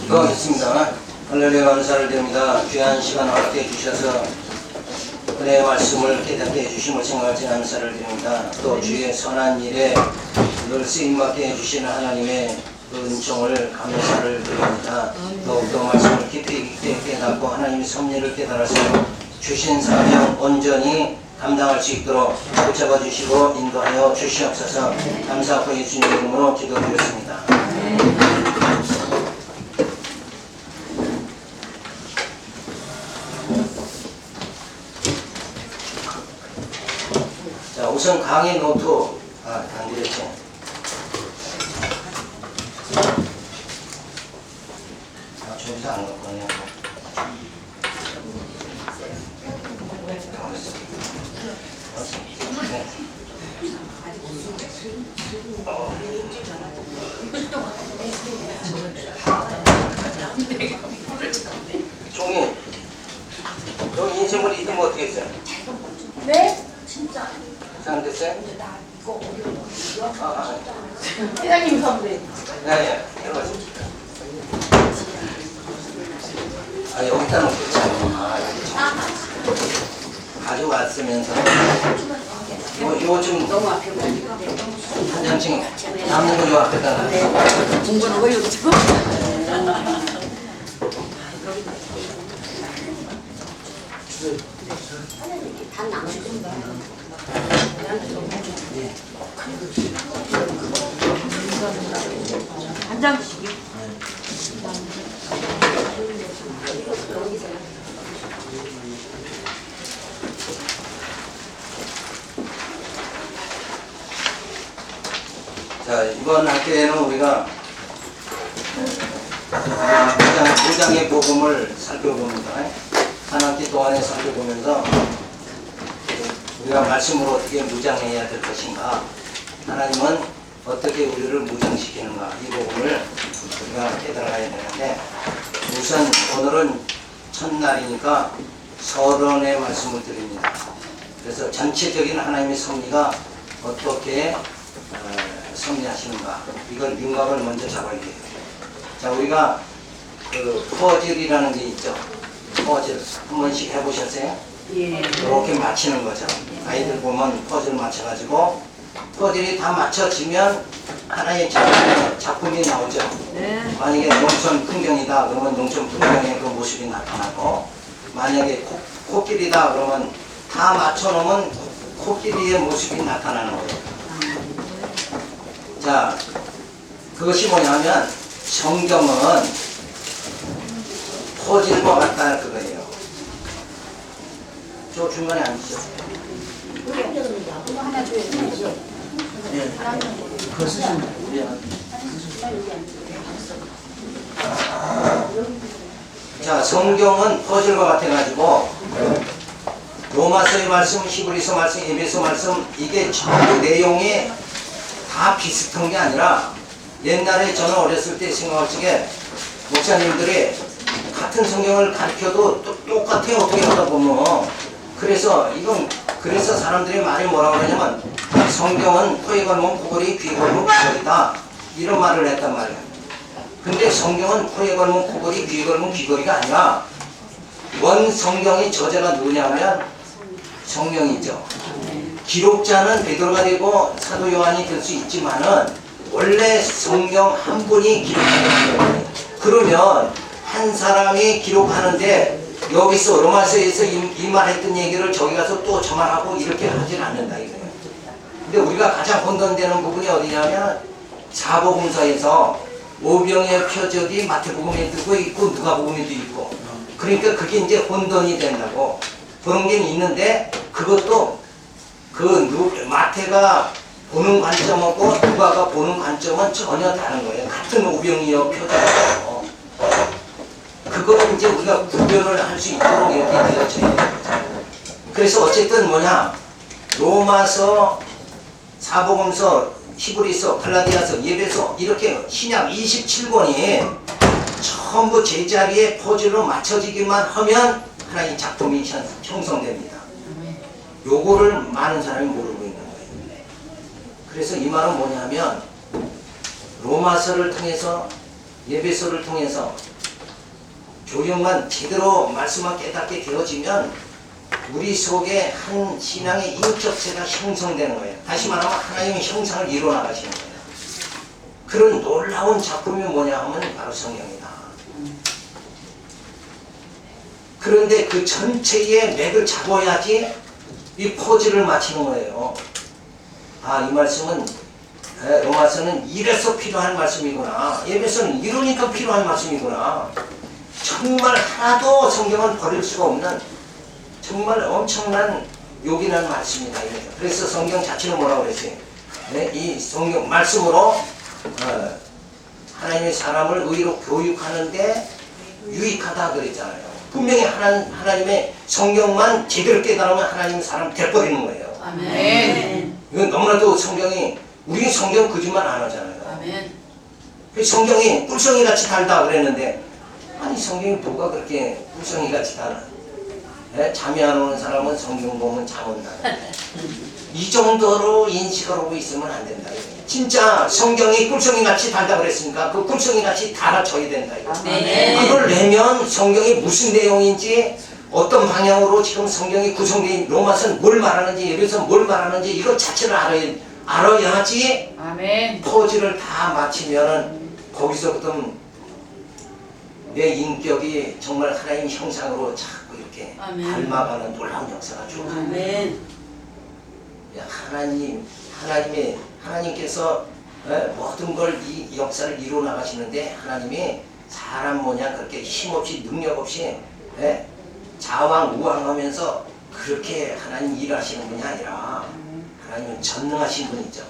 기도하겠습니다. 할렐루야 감사를 드립니다. 귀한 시간 함께 해주셔서 은혜의 말씀을 깨닫게 해주심을 생각하지 감사를 드립니다. 또 주의 선한 일에 늘 쓰임받게 해주시는 하나님의 그 은총을 감사를 드립니다. 더욱더 말씀을 깊이 있게 깨닫고 하나님의 섭리를 깨달아서 주신 사명 온전히 감당할 수 있도록 붙잡아 주시고 인도하여 주시옵소서. 감사하고 예수님 이름으로 기도드렸습니다. 자, 우선 강의 노트 안 드렸지? 저기서 안 갖고 왔냐? 네. 종이 여기 인쇄물 이름 어떻게 했어요? 네? 진짜. 잘 됐어요? 나 이거 어려워. 아, 회장님 선물해. 네, 들어가십시오. 여기다 놓고 참. 가져왔으면서 이거 좀 너무 앞에 보니까. 한 장씩 남는 거 요 앞에다 놔. 공부는 거 여기 지금? 다 나눠준다. 한 장씩이요? 자, 이번 학기에는 우리가 무장의 복음을 살펴봅니다. 한 학기 동안에 살펴보면서 우리가 말씀으로 어떻게 무장해야 될 것인가, 하나님은 어떻게 우리를 무장시키는가, 이 복음을 우리가 깨달아야 되는데, 우선 오늘은 첫날이니까 서론의 말씀을 드립니다. 그래서 전체적인 하나님의 섭리가 어떻게 섭리하시는가, 이걸 윤곽을 먼저 잡아야 돼요. 자, 우리가 그 퍼즐이라는 게 있죠. 퍼즐 한 번씩 해보셨어요? 예. 이렇게 맞히는 거죠. 아이들 보면 퍼즐 맞춰가지고 퍼즐이 다 맞춰지면 하나의 작품이 나오죠. 네. 만약에 농촌 풍경이다 그러면 농촌 풍경의 그 모습이 나타나고, 만약에 코끼리다 그러면 다 맞춰놓으면 코끼리의 모습이 나타나는 거예요. 자, 그것이 뭐냐면 성경은 퍼즐과 같다 그거예요. 저 중간에 앉으세요. 하나 줘야 되지. 네. 그거 쓰시면 자, 성경은 퍼즐과 같아가지고 로마서의 말씀, 히브리서 말씀, 에베소 말씀, 이게 전부 내용이 다 비슷한 게 아니라, 옛날에 저는 어렸을 때 생각할 적에 목사님들이 같은 성경을 가르쳐도 똑같아요, 어떻게 하다 보면. 그래서 사람들이 많이 뭐라고 그러냐면, 성경은 코에 걸면 코걸이, 귀에 걸면 귀걸이다, 이런 말을 했단 말이에요. 근데 성경은 코에 걸면 코걸이, 귀에 걸면 귀걸이가 아니라, 원 성경의 저자가 누구냐면 성령이죠. 기록자는 베드로가 되고 사도 요한이 될 수 있지만은 원래 성경 한 분이 기록하는 거예요. 그러면 한 사람이 기록하는데 여기서 로마서에서 이 말했던 얘기를 저기 가서 또 저 말하고 이렇게 하진 않는다 이거예요. 근데 우리가 가장 혼돈되는 부분이 어디냐면 사복음서에서 오병의 표적이 마태복음에도 있고 누가복음에도 있고, 그러니까 그게 이제 혼돈이 된다고. 그런 게 있는데 그것도 마태가 보는 관점하고 누가가 보는 관점은 전혀 다른 거예요. 같은 오병이어 표적이고, 그거를 이제 우리가 구별을 할 수 있도록 이렇게 되어져야 돼요. 그래서 어쨌든 뭐냐, 로마서, 사복음서, 히브리서, 갈라디아서, 예배서, 이렇게 신약 27권이 전부 제자리에 퍼즐로 맞춰지기만 하면 하나의 작품이 형성됩니다. 요거를 많은 사람이 모르고 있는 거예요. 그래서 이 말은 뭐냐면 로마서를 통해서, 예배서를 통해서, 교육만 제대로 말씀만 깨닫게 되어지면 우리 속에 한 신앙의 인격체가 형성되는 거예요. 다시 말하면 하나님의 형상을 이뤄나가시는 거예요. 그런 놀라운 작품이 뭐냐 하면 바로 성경이다. 그런데 그 전체의 맥을 잡아야지 이 포즈를 맞추는 거예요. 아, 이 말씀은 로마서는 이래서 필요한 말씀이구나. 에베소는 이러니까 필요한 말씀이구나. 정말 하나도 성경은 버릴 수가 없는 정말 엄청난 요긴한 말씀이다. 그래서 성경 자체는 뭐라고 그랬어요? 이 성경 말씀으로 하나님의 사람을 의로 교육하는데 유익하다 그랬잖아요. 분명히 하나님의 성경만 제대로 깨달으면 하나님의 사람 돼버리는 거예요. 아멘. 이건 너무나도 성경이 우리 성경 거짓말 안 하잖아요. 아멘. 성경이 꿀성이같이 달다 그랬는데 아니 성경이 뭐가 그렇게 꿀성이같이 달아? 잠이 안 오는 사람은 성경 보면 잠 온다. 이 정도로 인식을 하고 있으면 안 된다. 진짜 성경이 꿀성이같이 달다 그랬으니까 그 꿀성이같이 달아져야 된다. 네. 그걸 내면 성경이 무슨 내용인지 어떤 방향으로 지금 성경이 구성된 로마서는 뭘 말하는지 여기서 뭘 말하는지 이거 자체를 알아야지 아멘. 포즈를 다 맞추면은 거기서부터 내 인격이 정말 하나님 형상으로 자꾸 이렇게 아멘. 닮아가는 놀라운 역사가 쭉 아멘. 하나님께서 모든 걸 이 역사를 이루어 나가시는데 하나님이 사람 모양 그렇게 힘없이 능력 없이 자왕우왕하면서 그렇게 하나님 일하시는 분이 아니라 하나님은 전능하신 분이죠.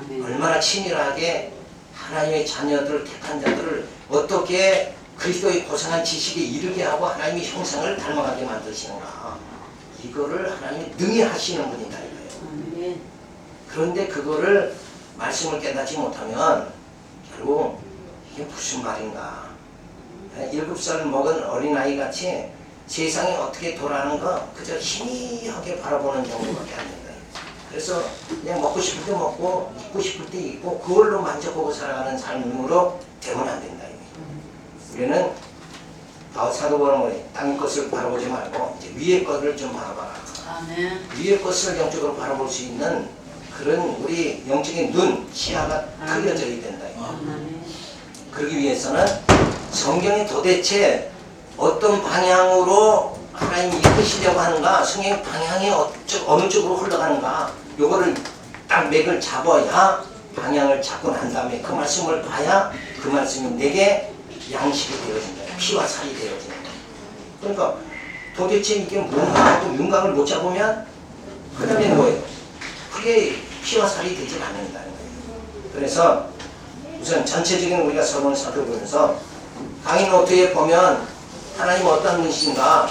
아멘. 얼마나 치밀하게 하나님의 자녀들 택한 자들을 어떻게 그리스도의 고상한 지식에 이르게 하고 하나님의 형상을 닮아가게 만드시는가, 이거를 하나님이 능히 하시는 분이다 이거예요. 아멘. 그런데 그거를 말씀을 깨닫지 못하면 결국 이게 무슨 말인가, 7살 먹은 어린아이 같이 세상이 어떻게 돌아가는 거 그저 희미하게 바라보는 정도밖에 안 된다. 그래서 그냥 먹고 싶을 때 먹고 입고 싶을 때 입고 그걸로 만족하고 살아가는 삶으로 되면 안 된다. 우리는 사도 바울은 땅의 것을 바라보지 말고 이제 위의 것을 좀 바라봐라. 아멘. 위의 것을 영적으로 바라볼 수 있는 그런 우리 영적인 눈, 시야가 틀려져야 된다. 아멘. 그러기 위해서는 성경이 도대체 어떤 방향으로 하나님이 이끄시려고 하는가, 성경 방향이 어느 쪽으로 흘러가는가, 요거를 딱 맥을 잡아야 방향을 잡고 난 다음에 그 말씀을 봐야 그 말씀이 내게 양식이 되어진다. 피와 살이 되어진다. 그러니까 도대체 이게 뭔가 하고 윤곽을 못 잡으면 그 다음에 뭐예요? 그게 피와 살이 되지 않는다는 거예요. 그래서 우선 전체적인 우리가 서론을 살펴보면서 강의 노트에 보면 하나님 어떤 분이신가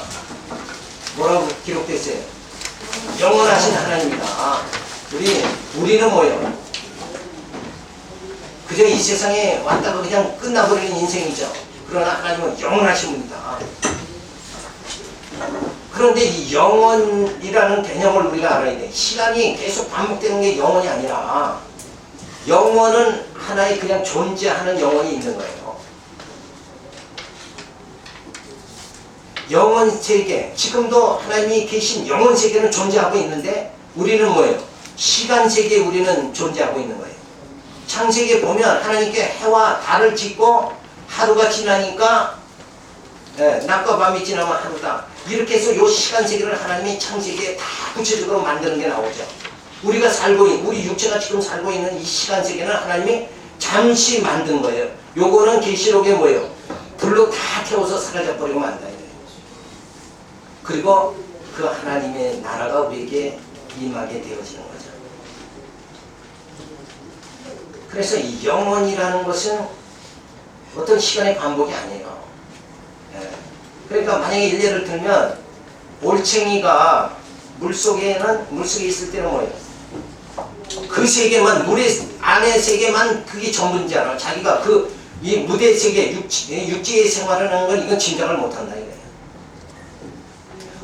뭐라고 기록됐어요? 영원하신 하나님이다. 우리는 뭐예요? 그저 이 세상에 왔다가 그냥 끝나버리는 인생이죠. 그러나 하나님은 영원하신 분이다. 그런데 이 영원이라는 개념을 우리가 알아야 돼. 시간이 계속 반복되는 게 영원이 아니라 영원은 하나의 그냥 존재하는 영혼이 있는 거예요. 영원 세계, 지금도 하나님이 계신 영원 세계는 존재하고 있는데 우리는 뭐예요? 시간 세계에 우리는 존재하고 있는 거예요. 창세기에 보면 하나님께 해와 달을 짓고 하루가 지나니까 낮과 밤이 지나면 하루다. 이렇게 해서 이 시간 세계를 하나님이 창세기에 다 구체적으로 만드는 게 나오죠. 우리가 살고 있는, 우리 육체가 지금 살고 있는 이 시간 세계는 하나님이 잠시 만든 거예요. 요거는 계시록에 뭐예요? 불로 다 태워서 사라져버리고 만다. 그리고 그 하나님의 나라가 우리에게 임하게 되어지는 거죠. 그래서 이 영원이라는 것은 어떤 시간의 반복이 아니에요. 그러니까 만약에 일례를 들면 올챙이가 물속에 있을 때는 뭐예요? 그 세계만, 물의 안의 세계만 그게 전부인지 알아. 자기가 이 무대 세계, 육지의 생활을 하는 건 이건 짐작을 못한다 이거예요.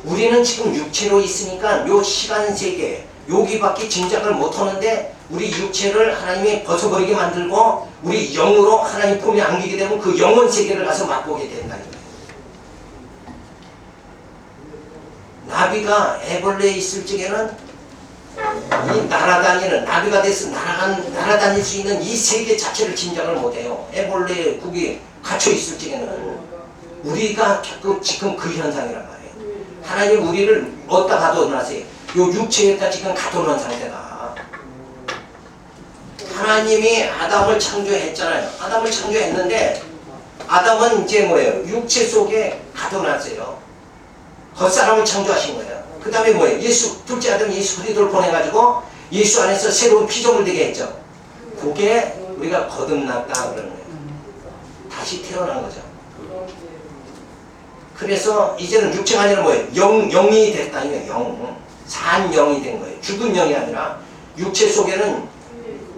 우리는 지금 육체로 있으니까 요 시간 세계, 여기밖에 짐작을 못하는데 우리 육체를 하나님이 벗어버리게 만들고 우리 영으로 하나님 품에 안기게 되면 그 영원 세계를 가서 맛보게 된다는 거예요. 나비가 애벌레에 있을 적에는 이 날아다니는 나비가 돼서 날아다닐 수 있는 이 세계 자체를 짐작을 못해요. 애벌레 국이 갇혀 있을 적에는 우리가 지금 그 현상이란 말이에요. 하나님 우리를 어디다 가둬놨어요? 요 육체에다 지금 가둬놓은 상태다. 하나님이 아담을 창조했잖아요. 아담을 창조했는데 아담은 이제 뭐예요? 육체 속에 가둬놨어요. 겉사람을 창조하신 거예요. 그 다음에 뭐예요? 둘째 아들 예수 그리스도를 보내가지고 예수 안에서 새로운 피조물 되게 했죠. 그게 우리가 거듭났다 그러는 거예요. 다시 태어난 거죠. 그래서 이제는 육체가 아니라 뭐예요? 영이 됐다. 산 영이 된 거예요. 죽은 영이 아니라 육체 속에는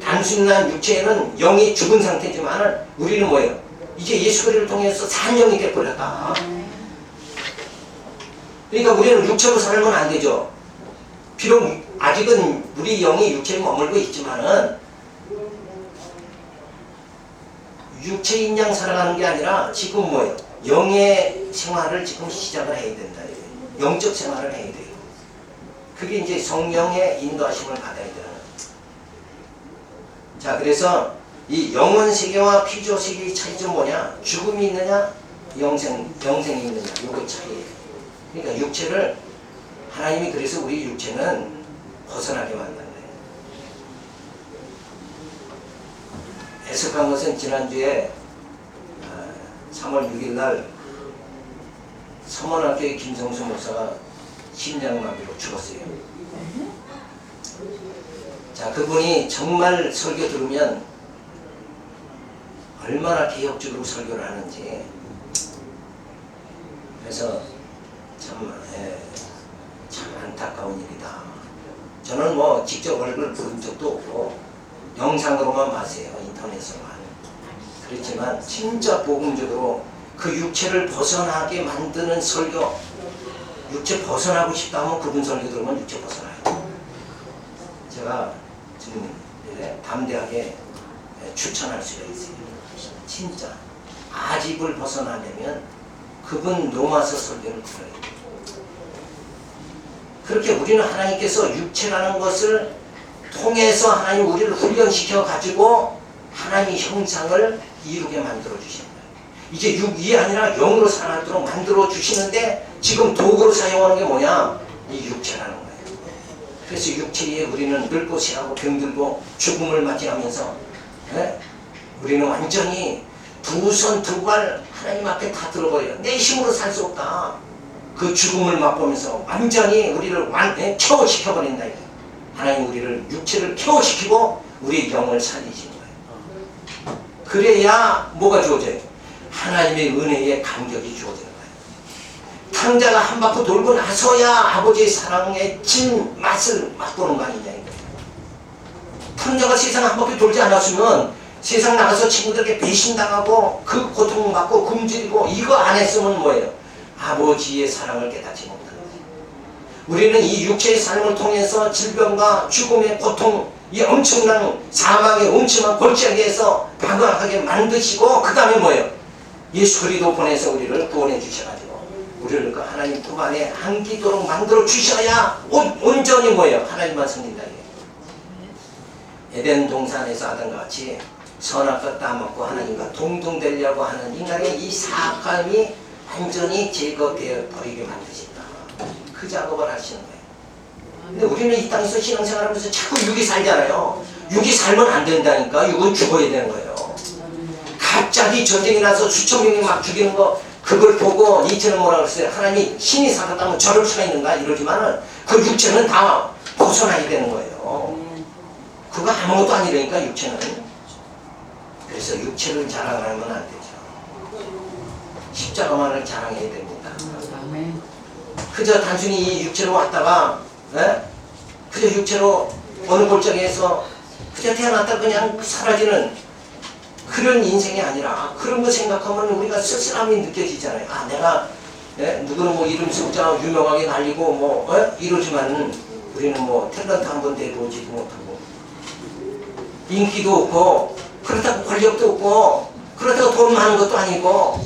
단순한 육체에는 영이 죽은 상태지만 우리는 뭐예요? 이제 예수 그리스도를 통해서 산 영이 돼버렸다. 그러니까 우리는 육체로 살면 안 되죠. 비록 아직은 우리 영이 육체에 머물고 있지만은 육체인 양 살아가는 게 아니라 지금 뭐예요? 영의 생활을 지금 시작을 해야 된다. 영적 생활을 해야 돼요. 그게 이제 성령의 인도하심을 받아야 되는 거예요. 자, 그래서 이 영원 세계와 피조 세계의 차이점 뭐냐? 죽음이 있느냐? 영생이 있느냐? 요거 차이예요. 그러니까 육체를 하나님이 그래서 우리 육체는 벗어나게 만든 거예요. 해석한 것은 지난주에 3월 6일 날 서문학교의 김성수 목사가 심장마비로 죽었어요. 자, 그분이 정말 설교 들으면 얼마나 개혁적으로 설교를 하는지. 그래서 참 안타까운 일이다. 저는 뭐 직접 얼굴 본 적도 없고 영상으로만 봤어요. 인터넷으로만. 그렇지만 진짜 복음적으로 그 육체를 벗어나게 만드는 설교, 육체 벗어나고 싶다 하면 그분 설교 들으면 육체 벗어나요. 제가 지금 담대하게 추천할 수가 있어요. 진짜 아집을 벗어나려면 그분 로마서 설교를 들어요. 그렇게 우리는 하나님께서 육체라는 것을 통해서 하나님 우리를 훈련시켜 가지고 하나님의 형상을 이루게 만들어 주시는 거예요. 이제 육이 아니라 영으로 살아도록 만들어 주시는데 지금 도구로 사용하는 게 뭐냐? 이 육체라는 거예요. 그래서 육체에 우리는 늙고 새하고 병들고 죽음을 맞이하면서 우리는 완전히 두 손 두 발 하나님 앞에 다 들어버려요. 내 힘으로 살 수 없다. 그 죽음을 맛보면서 완전히 우리를 켜워시켜버린다. 하나님 우리를 육체를 켜워시키고 우리의 영을 살리시는 거예요. 그래야 뭐가 주어져요? 하나님의 은혜의 감격이 주어지는 거예요. 탕자가 한 바퀴 돌고 나서야 아버지의 사랑의 진 맛을 맛보는 거 아니냐 이거예요. 탕자가 세상 한 바퀴 돌지 않았으면 세상 나가서 친구들에게 배신당하고 그 고통받고 굶주리고 이거 안 했으면 뭐예요? 아버지의 사랑을 깨닫지 못하는 거예요. 우리는 이 육체의 삶을 통해서 질병과 죽음의 고통, 이 엄청난 사망의 음침한 골짜기에서 방황하게 만드시고 그 다음에 뭐예요? 예수 그리스도 보내서 우리를 구원해 주셔가지고 우리를 그 하나님 품 안에 안기도록 만들어 주셔야 온전히 뭐예요? 하나님만 섬긴다. 에덴 동산에서 아담과 같이 선악과 따먹고 하나님과 동등되려고 하는 인간의 이 사악함이 완전히 제거되어 버리게 만드신다. 그 작업을 하시는 거예요. 근데 우리는 이 땅에서 신앙생활하면서 자꾸 육이 살잖아요. 육이 살면 안 된다니까. 육은 죽어야 되는 거예요. 갑자기 전쟁이 나서 수천 명이 막 죽이는 거 그걸 보고 니체는 뭐라 그랬어요? 하나님이 신이 살았다면 저럴 수가 있는가? 이러지만은 그 육체는 다 벗어나야 되는 거예요. 그거 아무것도 아니라니까 육체는. 그래서 육체를 자랑하면 안 되죠. 십자가만을 자랑해야 됩니다. 그저 단순히 이 육체로 왔다가 그저 육체로 어느 골짜기에서 그저 태어났다 그냥 사라지는 그런 인생이 아니라 그런 거 생각하면 우리가 쓸쓸함이 느껴지잖아요. 아 내가 누구는 뭐 이름 숫자 유명하게 날리고 뭐 이러지만 우리는 뭐 탤런트 한번 내보지도 못하고 인기도 없고 그렇다고 권력도 없고 그렇다고 돈 많은 것도 아니고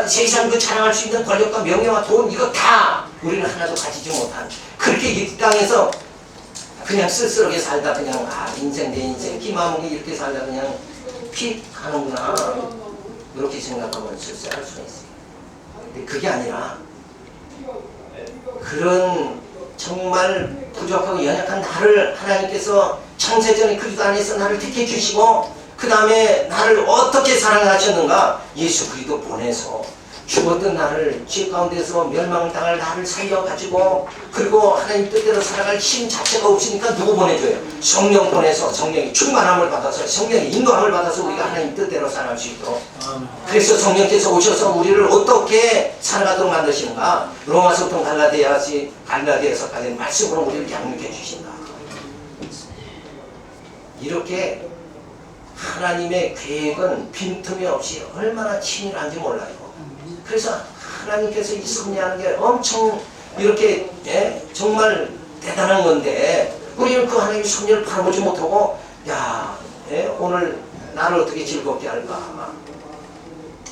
세상 그 자랑할 수 있는 권력과 명예와 돈 이거 다 우리는 하나도 가지지 못한 그렇게 이 땅에서 그냥 쓸쓸하게 살다 그냥 인생 내 인생 끼마무게 이렇게 살다 그냥 픽 하는구나 이렇게 생각하면 쓸쓸할 수가 있어요. 근데 그게 아니라 그런 정말 부족하고 연약한 나를 하나님께서 창세전에 그리스도 안에서 나를 택해 주시고 그 다음에 나를 어떻게 사랑하셨는가 예수 그리스도 보내서 죽었던 나를 죄 가운데서 멸망을 당할 나를 살려가지고 그리고 하나님 뜻대로 살아갈 힘 자체가 없으니까 누구 보내줘요? 성령 보내서 성령이 충만함을 받아서 성령의 인도함을 받아서 우리가 하나님 뜻대로 살아갈 수 있도록 그래서 성령께서 오셔서 우리를 어떻게 살아가도록 만드시는가 로마서부터 갈라디아서까지 말씀으로 우리를 양육해 주신다. 이렇게 하나님의 계획은 빈틈이 없이 얼마나 치밀한지 몰라요. 그래서 하나님께서 이 섭리하는 게 엄청 이렇게 정말 대단한 건데 우리는 그 하나님의 섭리를 바라보지 못하고 오늘 나를 어떻게 즐겁게 할까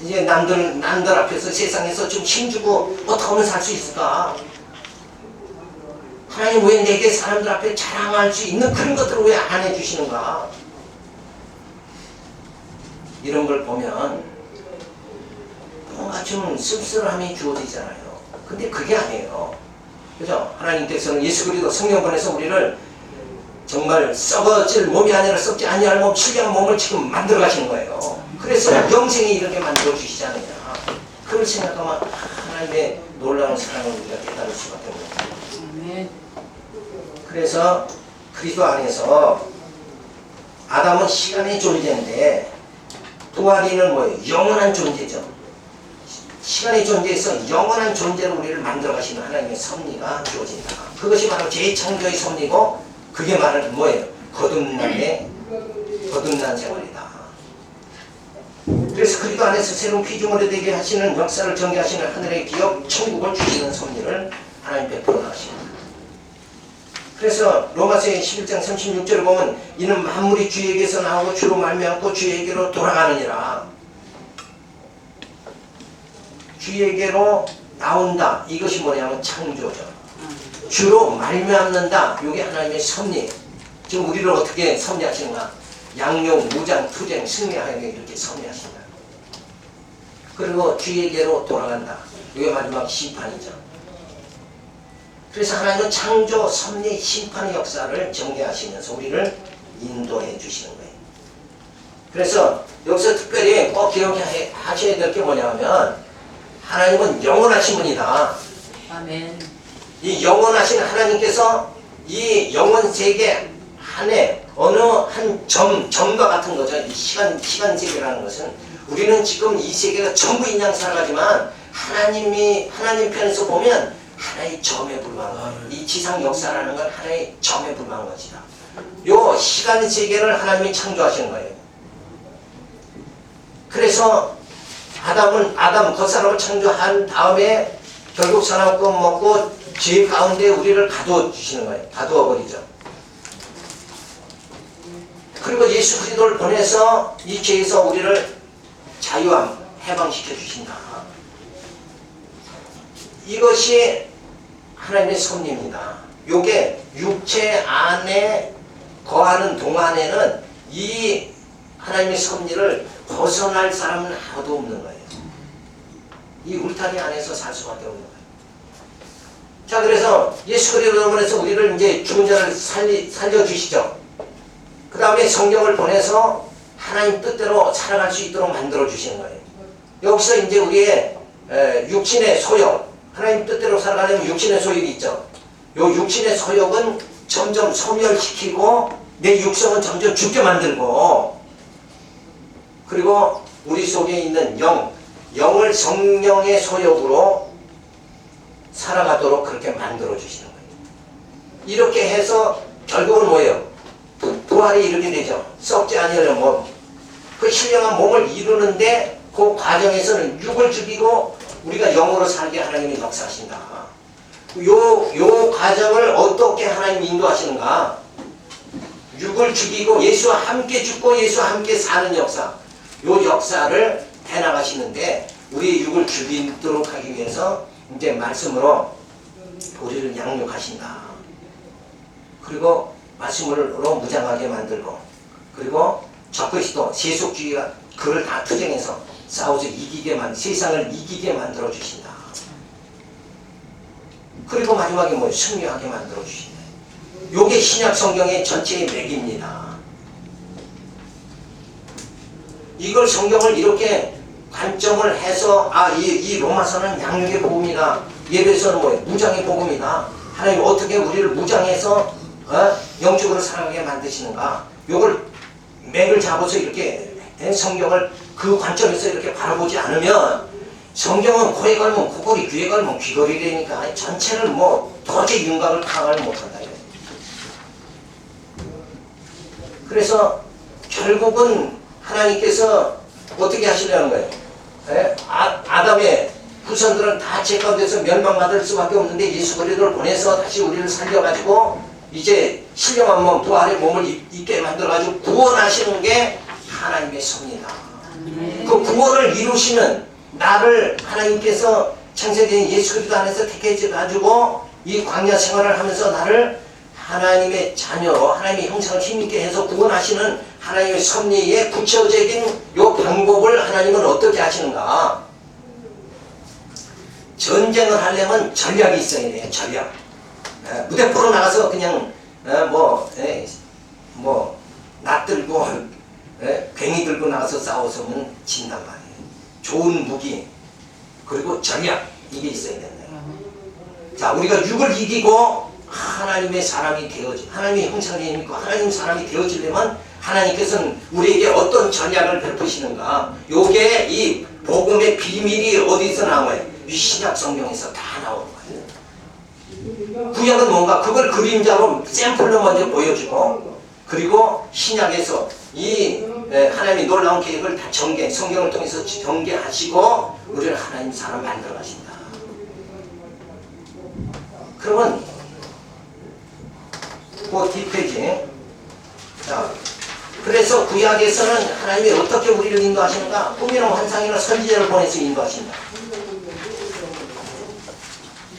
이제 남들 앞에서 세상에서 좀 힘주고 어떻게 하면 살 수 있을까 하나님 왜 내게 사람들 앞에 자랑할 수 있는 그런 것들을 왜 안 해주시는가 이런 걸 보면 뭔가 좀 씁쓸함이 주어지잖아요. 근데 그게 아니에요. 그죠? 하나님께서는 예수 그리스도 성령 보내서 우리를 정말 썩어질 몸이 아니라 썩지 아니할 몸, 신령한 몸을 지금 만들어 가시는 거예요. 그래서 영생이 이렇게 만들어 주시잖아요. 그걸 생각하면 하나님의 놀라운 사랑을 우리가 깨달을 수밖에 없는 거예요. 그래서 그리스도 안에서 아담은 시간의 존재인데 부활이는 뭐예요? 영원한 존재죠. 시간의 존재에서 영원한 존재로 우리를 만들어 가시는 하나님의 섭리가 주어진다. 그것이 바로 재창조의 섭리고 그게 말은 뭐예요? 거듭난 생활이다. 그래서 그리스도 안에서 새로운 피조물이 되게 하시는 역사를 전개하시는 하늘의 기업 천국을 주시는 섭리를 하나님 베풀어 나가십니다. 그래서 로마서의 11장 36절을 보면 이는 만물이 주에게서 나오고 주로 말미암고 주에게로 돌아가느니라. 주에게로 나온다. 이것이 뭐냐면 창조죠. 주로 말미암는다. 이게 하나님의 섭리. 지금 우리를 어떻게 섭리하시는가? 양용, 무장, 투쟁, 승리하게 이렇게 섭리하신다. 그리고 주에게로 돌아간다. 이게 마지막 심판이죠. 그래서 하나님은 창조, 섭리, 심판의 역사를 전개하시면서 우리를 인도해 주시는 거예요. 그래서 여기서 특별히 꼭 기억하셔야 될 게 뭐냐면 하나님은 영원하신 분이다. 아멘. 이 영원하신 하나님께서 이 영원 세계 안에 어느 한 점과 같은 거죠. 이 시간 세계라는 것은 우리는 지금 이 세계가 전부 인양 살아가지만 하나님 편에서 보면 하나의 점에 불과한 거예요. 이 지상 역사라는 건 하나의 점에 불과한 것이다. 요 시간 세계를 하나님이 창조하시는 거예요. 그래서 아담 겉사람을 창조한 다음에 결국 사람껏 먹고 죄 가운데 우리를 가두어 주시는 거예요. 가두어 버리죠. 그리고 예수 그리스도를 보내서 이 죄에서 우리를 해방시켜 주신다. 이것이 하나님의 섭리입니다. 요게 육체 안에 거하는 동안에는 이 하나님의 섭리를 벗어날 사람은 아무도 없는 거예요. 이 울타리 안에서 살 수밖에 없는 거예요. 자, 그래서 예수 그리스도에서 우리를 이제 죽은 자를 살려주시죠. 그 다음에 성경을 보내서 하나님 뜻대로 살아갈 수 있도록 만들어 주시는 거예요. 여기서 이제 우리의 육신의 소욕, 하나님 뜻대로 살아가려면 육신의 소욕이 있죠. 요 육신의 소욕은 점점 소멸시키고 내 육성은 점점 죽게 만들고 그리고 우리 속에 있는 영을 성령의 소욕으로 살아가도록 그렇게 만들어 주시는 거예요. 이렇게 해서 결국은 뭐예요? 부활이 이렇게 되죠. 썩지 아니하는 몸. 그 신령한 몸을 이루는데 그 과정에서는 육을 죽이고 우리가 영으로 살게 하나님이 역사하신다. 요 과정을 어떻게 하나님이 인도하시는가? 육을 죽이고 예수와 함께 죽고 예수와 함께 사는 역사. 요 역사를 해나가시는데 우리의 육을 죽이도록 하기 위해서 이제 말씀으로 우리를 양육하신다. 그리고 말씀으로 무장하게 만들고, 그리고 적그리스도 세속주의가 그걸 다 투쟁해서 싸워서 세상을 이기게 만들어 주신다. 그리고 마지막에 뭐 승리하게 만들어 주신다. 요게 신약 성경의 전체의 맥입니다. 이걸 성경을 이렇게 관점을 해서 이 로마서는 양육의 복음이다. 예배서는 뭐예요? 무장의 복음이다. 하나님 어떻게 우리를 무장해서 영적으로 살아가게 만드시는가? 요걸 맥을 잡아서 이렇게 성경을 그 관점에서 이렇게 바라보지 않으면 성경은 코에 걸면 코걸이, 귀에 걸면 귀걸이 되니까 전체를 뭐 도저히 윤곽을 파악을 못한다. 그래서 결국은 하나님께서 어떻게 하시려는 거예요? 아담의 후손들은 다 죄 가운데서 멸망받을 수밖에 없는데 예수 그리스도를 보내서 다시 우리를 살려가지고 이제 신령한 몸, 부활의 몸을 입게 만들어가지고 구원하시는 게 하나님의 섭니다. 그 구원을 이루시는 나를 하나님께서 창세된 예수 그리스도 안에서 택해가지고 이 광야 생활을 하면서 나를 하나님의 자녀로 하나님의 형상을 힘있게 해서 구원하시는 하나님의 섭리의 구체적인 요 방법을 하나님은 어떻게 하시는가? 전쟁을 하려면 전략이 있어야 돼요. 전략. 무대포로 나가서 그냥 낫 들고 괭이 들고 나가서 싸워서는 진단 말이에요. 좋은 무기 그리고 전략 이게 있어야 된다. 자, 우리가 육을 이기고 하나님의 사람이 되어지, 하나님의 형상이 있고 하나님 사람이 되어지려면 하나님께서는 우리에게 어떤 전략을 베푸시는가? 요게 이 복음의 비밀이 어디서 나와요? 이 신약 성경에서 다 나오는 거예요. 구약은 뭔가 그걸 그림자로 샘플로 먼저 보여주고, 그리고 신약에서 이 하나님의 놀라운 계획을 다 성경을 통해서 전개하시고 우리를 하나님 사람 만들어 가신다. 그러면 그 뒷페이지. 자, 그래서 구약에서는 하나님이 어떻게 우리를 인도하시는가? 꿈이나 환상이나 선지자를 보내서 인도하신다.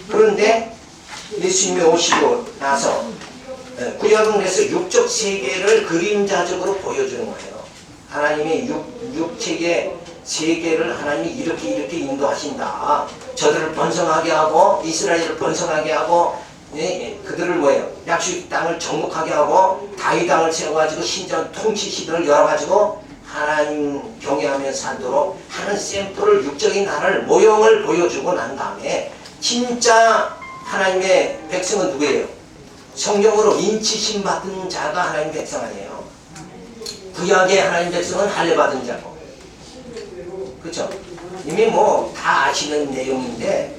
그런데 예수님이 오시고 나서 구약은 그래서 육적 세계를 그림자적으로 보여주는 거예요. 하나님의 육체의 세계를 하나님이 이렇게 인도하신다. 저들을 번성하게 하고 이스라엘을 번성하게 하고 그들을 뭐예요? 약속 땅을 정복하게 하고 다윗 땅을 세워가지고 신전 통치 시대를 열어가지고 하나님 경외하며 살도록 하는 샘플을 육적인 나라를 모형을 보여주고 난 다음에 진짜 하나님의 백성은 누구예요? 성경으로 인치심 받은 자가 하나님 백성 아니에요. 구약의 하나님 백성은 할례 받은 자고, 그렇죠? 이미 뭐 다 아시는 내용인데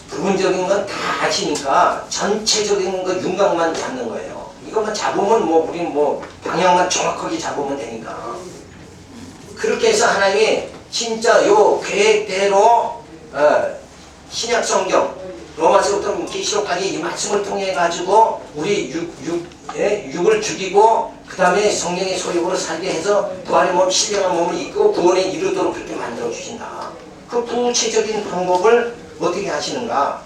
부분적인 건 다 아시니까 전체적인 거 윤곽만 잡는 거예요. 이것만 잡으면 우린 방향만 정확하게 잡으면 되니까. 그렇게 해서 하나님이 진짜 요 계획대로 신약 성경 로마서부터 계시록까지 이 말씀을 통해 가지고 우리 육을 죽이고 그 다음에 성령의 소욕으로 살게 해서 부활의 몸, 신령한 몸을 입고 구원에 이르도록 그렇게 만들어 주신다. 그 구체적인 방법을 어떻게 하시는가?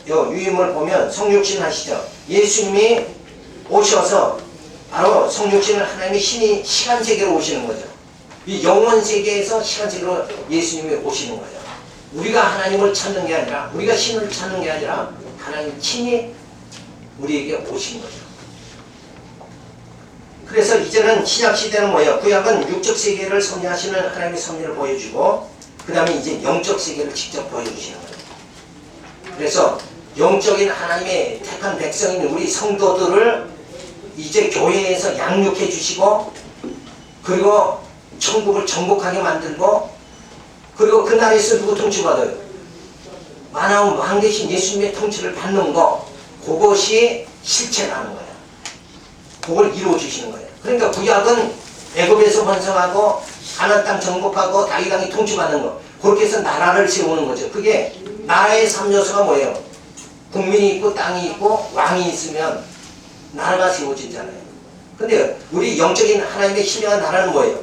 요 유임을 보면 성육신 하시죠. 예수님이 오셔서 바로 성육신을 하나님의 신이 시간 세계로 오시는 거죠. 이 영원 세계에서 시간 세계로 예수님이 오시는 거예요. 우리가 하나님을 찾는 게 아니라, 우리가 신을 찾는 게 아니라 하나님 친히 우리에게 오신 거죠. 그래서 이제는 신약 시대는 뭐예요? 구약은 육적 세계를 섭리하시는 하나님의 섭리를 보여주고, 그 다음에 이제 영적 세계를 직접 보여주시는 거예요. 그래서 영적인 하나님의 택한 백성인 우리 성도들을 이제 교회에서 양육해 주시고, 그리고 천국을 정복하게 만들고, 그리고 그 나라에서 누구 통치받아요? 만왕 왕 대신 예수님의 통치를 받는 거, 그것이 실체라는 거예요. 그걸 이루어 주시는 거예요. 그러니까 구약은 애굽에서 번성하고 가나안 땅 정복하고 다윗 왕이 통치받는 거, 그렇게 해서 나라를 세우는 거죠. 그게 나라의 3요소가 뭐예요? 국민이 있고 땅이 있고 왕이 있으면 나라가 세워지잖아요. 근데 우리 영적인 하나님의 신령한 나라는 뭐예요?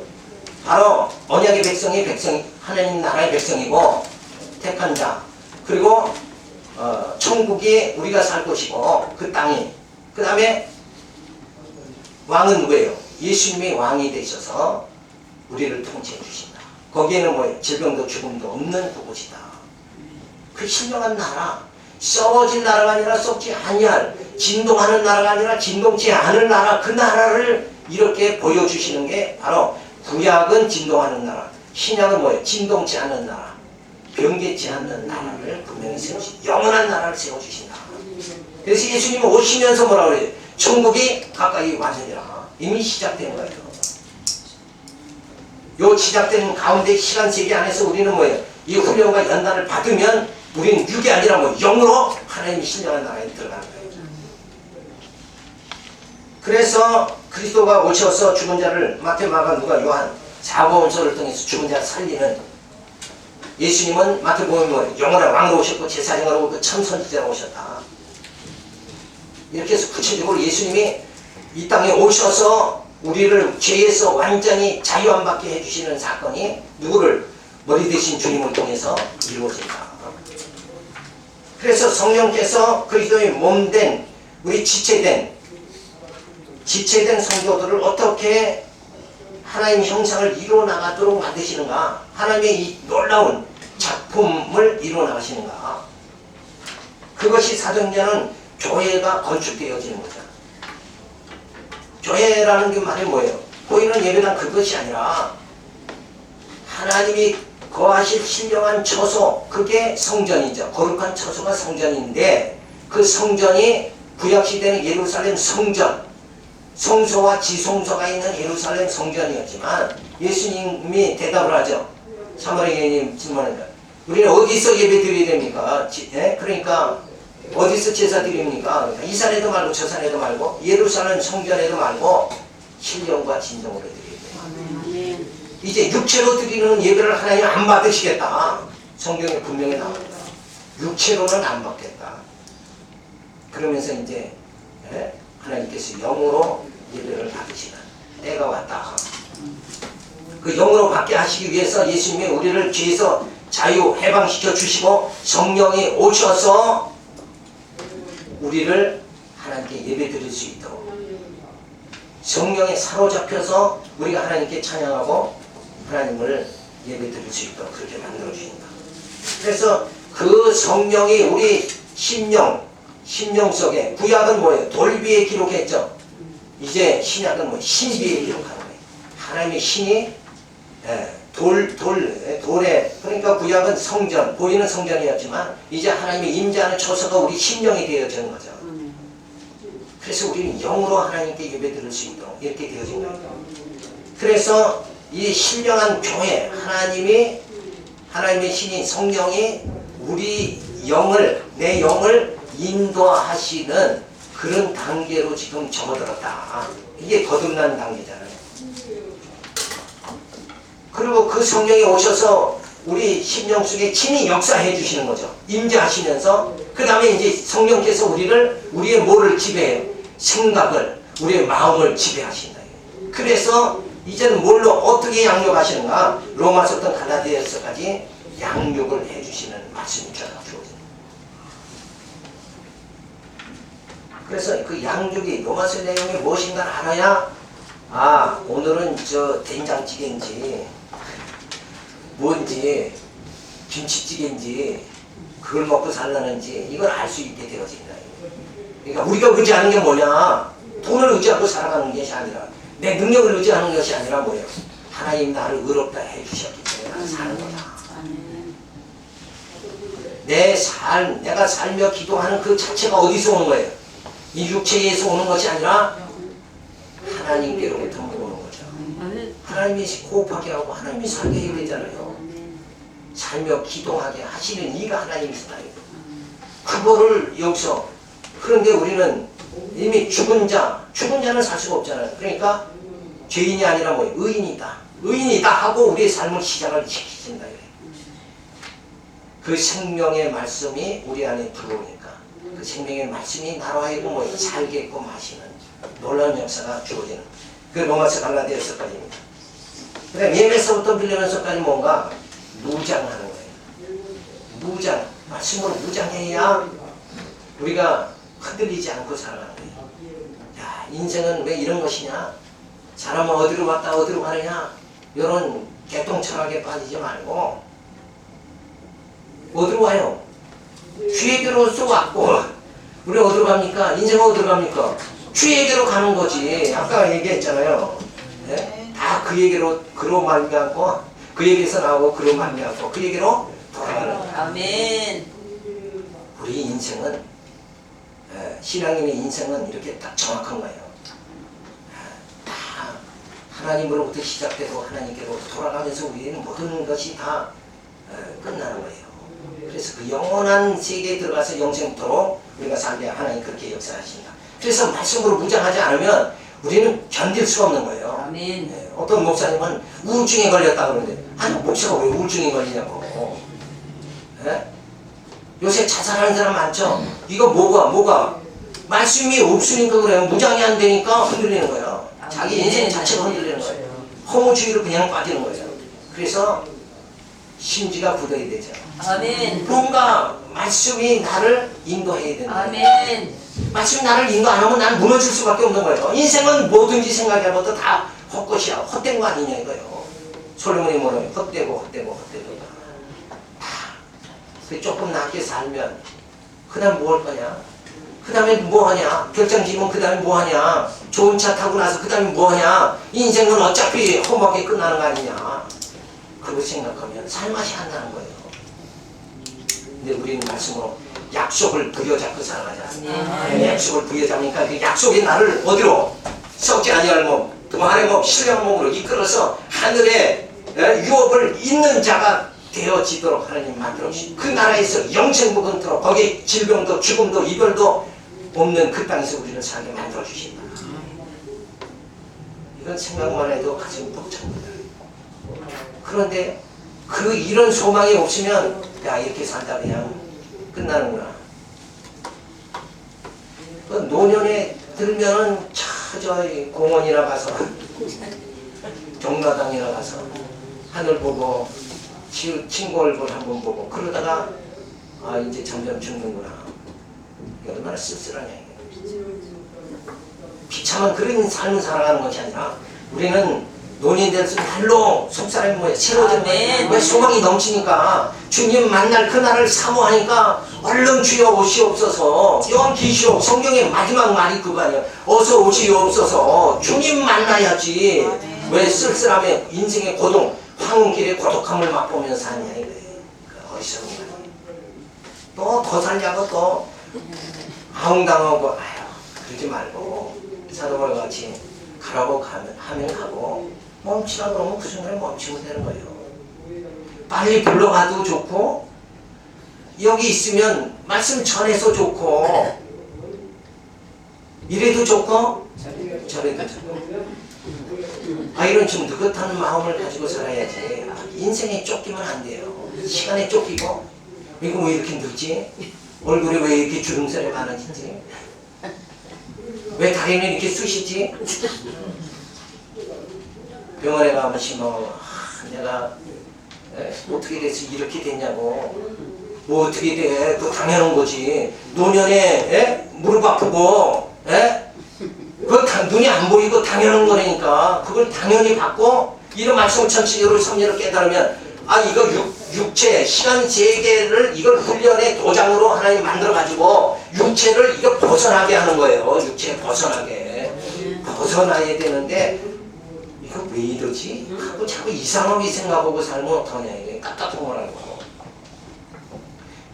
바로 언약의 백성이 하나님 나라의 백성이고 택한 자, 그리고 천국이 우리가 살 곳이고 그 땅이 그 다음에 왕은 뭐예요? 예수님이 왕이 되셔서 우리를 통치해 주신다. 거기에는 뭐예요? 질병도 죽음도 없는 그곳이다. 그 신령한 나라, 썩어질 나라가 아니라 썩지 아니할, 진동하는 나라가 아니라 진동치 않을 나라, 그 나라를 이렇게 보여주시는 게 바로 구약은 진동하는 나라, 신약은 뭐예요? 진동치 않는 나라, 변개치 않는 나라를 분명히 세우신, 영원한 나라를 세워주신다. 그래서 예수님은 오시면서 뭐라고 그래요? 천국이 가까이 왔느니라. 이미 시작된 거예요. 요 시작된 가운데 시간 세계 안에서 우리는 뭐예요? 이 훈련과 연단을 받으면 우리는 육이 아니라 뭐 영으로 하나님이 신령한 나라에 들어가는 거예요. 그래서 그리스도가 오셔서 죽은 자를 마태, 마가, 누가, 요한 사복음서를 통해서 죽은 자를 살리는 예수님은 마태복음에 뭐예요? 영원한 왕으로 오셨고 제사장으로 오고 참선지자로 오셨다. 이렇게 해서 구체적으로 예수님이 이 땅에 오셔서 우리를 죄에서 완전히 자유함받게 해주시는 사건이 누구를? 머리 대신 주님을 통해서 이루어진다. 그래서 성령께서 그리스도의 몸된 우리 지체된 성도들을 어떻게 하나님 형상을 이루어나가도록 만드시는가, 하나님의 이 놀라운 작품을 이루어나가시는가, 그것이 사도행전은 교회가 건축되어지는 거죠. 교회라는 게 말이 뭐예요? 보이는 예배당 그것이 아니라 하나님이 거하실 신령한 처소, 그게 성전이죠. 거룩한 처소가 성전인데 그 성전이 구약시대는 예루살렘 성전, 성소와 지성소가 있는 예루살렘 성전이었지만 예수님이 대답을 하죠. 사마리아 여인님 질문하니까 우리는 어디서 예배 드려야 됩니까? 그러니까 어디서 제사 드립니까? 그러니까 이 산에도 말고 저 산에도 말고 예루살렘 성전에도 말고 신령과 진정으로 드려야 돼요. 이제 육체로 드리는 예배를 하나님 안 받으시겠다. 성경에 분명히 나옵니다. 육체로는 안 받겠다. 그러면서 이제 하나님께서 영으로 예배를 받으시는 때가 왔다. 그 영으로 받게 하시기 위해서 예수님이 우리를 죄에서 자유 해방시켜 주시고 성령이 오셔서 우리를 하나님께 예배 드릴 수 있도록 성령에 사로잡혀서 우리가 하나님께 찬양하고 하나님을 예배 드릴 수 있도록 그렇게 만들어 주신다. 그래서 그 성령이 우리 심령 속에, 구약은 뭐예요? 돌 위에 기록했죠. 이제 신약은 뭐 신 위에 기록하는 거예요. 하나님의 신이 돌에, 그러니까 구약은 성전, 보이는 성전이었지만 이제 하나님의 임재하는 처소가 우리 심령이 되어지는 거죠. 그래서 우리는 영으로 하나님께 예배 드릴 수 있도록 이렇게 되어진 거예요. 그래서 이 신령한 교회, 하나님의 신이 성령이 우리 영을, 내 영을 인도하시는 그런 단계로 지금 접어들었다. 이게 거듭난 단계잖아요. 그리고 그 성령이 오셔서 우리 심령 속에 친히 역사해 주시는 거죠. 임재하시면서 그 다음에 이제 성령께서 우리의 뭐를 지배해요? 생각을, 우리의 마음을 지배하신다. 그래서 이제는 뭘로 어떻게 양육하시는가? 로마서부터 갈라디아서까지 양육을 해주시는 말씀이 주어집니다. 그래서 그 양육이 로마서 내용이 무엇인가 알아야 오늘은 저 된장찌개인지 뭔지 김치찌개인지 그걸 먹고 살라는지 이걸 알 수 있게 되어진다. 그러니까 우리가 의지하는 게 뭐냐? 돈을 의지하고 살아가는 것이 아니라 내 능력을 의지하는 것이 아니라 뭐예요? 하나님 나를 의롭다 해주셨기 때문에 나는 사는 거다. 내가 살며 기도하는 그 자체가 어디서 오는 거예요? 이 육체에서 오는 것이 아니라 하나님께로부터 오는 거죠. 하나님이 호흡하게 하고 하나님이 살게 해야 되잖아요. 살며 기도하게 하시는 이가 하나님이시다. 그거를 여기서, 그런데 우리는 이미 죽은 자는 살 수가 없잖아요. 그러니까 죄인이 아니라 뭐예요? 의인이다 하고 우리의 삶을 시작을 시키신다. 그 생명의 말씀이 우리 안에 들어오니까 그 생명의 말씀이 나로 하여금 뭐예요? 살게끔 하시는 놀라운 역사가 주어지는 그 로마서 갈라디아서까지입니다. 그다음 예배서부터 빌레몬서까지 뭔가 무장하는 거예요. 무장. 말씀으로 무장해야 우리가 흔들리지 않고 살아가는 거예요. 야, 인생은 왜 이런 것이냐? 사람은 어디로 왔다 어디로 가느냐? 이런 개똥 철학에 빠지지 말고 어디로 와요? 주에게로서 왔고 우리 어디로 갑니까? 인생은 어디로 갑니까? 주에게로 가는 거지. 아까 얘기했잖아요. 네? 다 그 얘기로 그로 말미암고 그 얘기에서 나오고 그로 말미암고 그 얘기로 돌아가는 거예요. 아멘. 우리 인생은 신앙인의 인생은 이렇게 딱 정확한 거예요. 다 하나님으로부터 시작되고 하나님께로 돌아가면서 우리는 모든 것이 다 끝나는 거예요. 그래서 그 영원한 세계에 들어가서 영생토록 우리가 살게 하나님 그렇게 역사하신다. 그래서 말씀으로 무장하지 않으면 우리는 견딜 수가 없는 거예요. 아멘. 어떤 목사님은 우울증에 걸렸다 그러는데 아니 목사가 왜 우울증에 걸리냐고. 요새 자살하는 사람 많죠? 이거 뭐가 말씀이 없으니까 그래요. 무장이 안 되니까 흔들리는 거예요. 자기 인생 자체가 흔들리는 거예요. 허무주의로 그냥 빠지는 거예요. 그래서 심지가 굳어야 되죠. 아멘. 뭔가 말씀이 나를 인도해야 된다. 아멘. 말씀이 나를 인도 안 하면 난 무너질 수밖에 없는 거예요. 인생은 뭐든지 생각해봐도 다 헛것이야. 헛된 거 아니냐 이거예요. 솔로몬이 뭐래요? 헛되고. 조금 낮게 살면 그 다음 뭐 할 거냐? 그 다음에 뭐 하냐? 결정 지으면 그 다음에 뭐 하냐? 좋은 차 타고 나서 그 다음에 뭐 하냐? 인생은 어차피 험하게 끝나는 거 아니냐? 그거 생각하면 살맛이 안 나는 거예요. 근데 우리는 말씀으로 약속을 부여잡고 살아가자. 약속을 부여잡으니까 그 약속이 나를 어디로? 썩지 아니할 몸, 동안의 몸, 신령한 몸으로 이끌어서 하늘에 유업을 잇는 자가 되어지도록 하나님 만들어 주시고 그 나라에서 영생무근토록 거기에 질병도 죽음도 이별도 없는 그 땅에서 우리를 살게 만들어 주신다. 이건 생각만 해도 가슴이 벅찹니다. 그런데 그 이런 소망이 없으면 야 이렇게 살다 그냥 끝나는구나. 그 노년에 들면은 저 공원이나 가서 경마당이나 가서 하늘 보고 친구 얼굴 한번 보고 그러다가 아 이제 점점 죽는구나. 이게 얼마나 쓸쓸하냐 이게. 비참한 그런 삶을 살아가는 것이 아니라 우리는 논이 돼서 날로 속사람이 뭐야 새로워진 거야. 왜 소망이 넘치니까 주님 만날 그날을 사모하니까 얼른 주여 오시옵소서 영기시옵. 성경의 마지막 말이 그거 아니야. 어서 오시옵소서. 주님 만나야지. 왜 쓸쓸함에 인생의 고동 황혼길의 고독함을 맛보면서 사냐 이거예요. 어리석은 거예요. 또 더 살려고 또 아웅당하고 아유 그러지 말고 사도와 같이 가라고 하면 가고 멈추라 그러면 그 순간에 멈추면 되는 거예요. 빨리 불러가도 좋고 여기 있으면 말씀 전해서 좋고 이래도 좋고 저래도 좋고 이런 좀 느긋한 마음을 가지고 살아야지. 인생에 쫓기면 안 돼요. 시간에 쫓기고 이거 왜 이렇게 늦지? 얼굴에 왜 이렇게 주름살이 많아지지? 왜 다리는 이렇게 쑤시지? 병원에 가면 내가 어떻게 돼서 이렇게 됐냐고. 뭐 어떻게 돼? 그거 당연한 거지. 노년에 무릎 아프고 그거 눈이 안 보이고 당연한 거라니까. 그걸 당연히 받고 이런 말씀을 천치교로 섭리를 깨달으면 이거 육체 시간 세계를 이걸 훈련의 도장으로 하나님 만들어 가지고 육체를 이거 벗어나게 하는 거예요. 육체 벗어나게 벗어나야 되는데 이거 왜 이러지? 하고 자꾸 이상하게 생각하고 살면 어떡하냐. 이게 깝깝통하라고.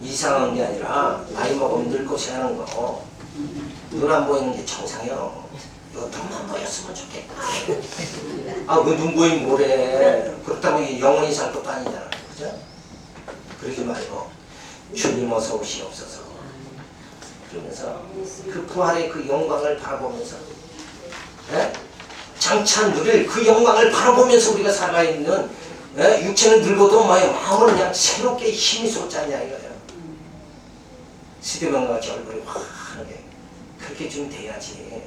이상한 게 아니라 나이 먹으면 늙고시 하는 거. 눈 안 보이는 게 정상이요. 이거 눈만 보였으면 좋겠다. 그 눈 보이면 뭐래. 그렇다고 영원히 살 것도 아니잖아. 그죠? 그러지 말고 주님 어서 오시옵소서. 그러면서 그 부활의 그 영광을 바라보면서 장차 누릴 그 영광을 바라보면서 우리가 살아있는 육체는 늙어도 마음은 그냥 새롭게 힘이 솟잖냐 이거예요. 시대명과 같이 얼굴이 환하게 그렇게 좀 돼야지.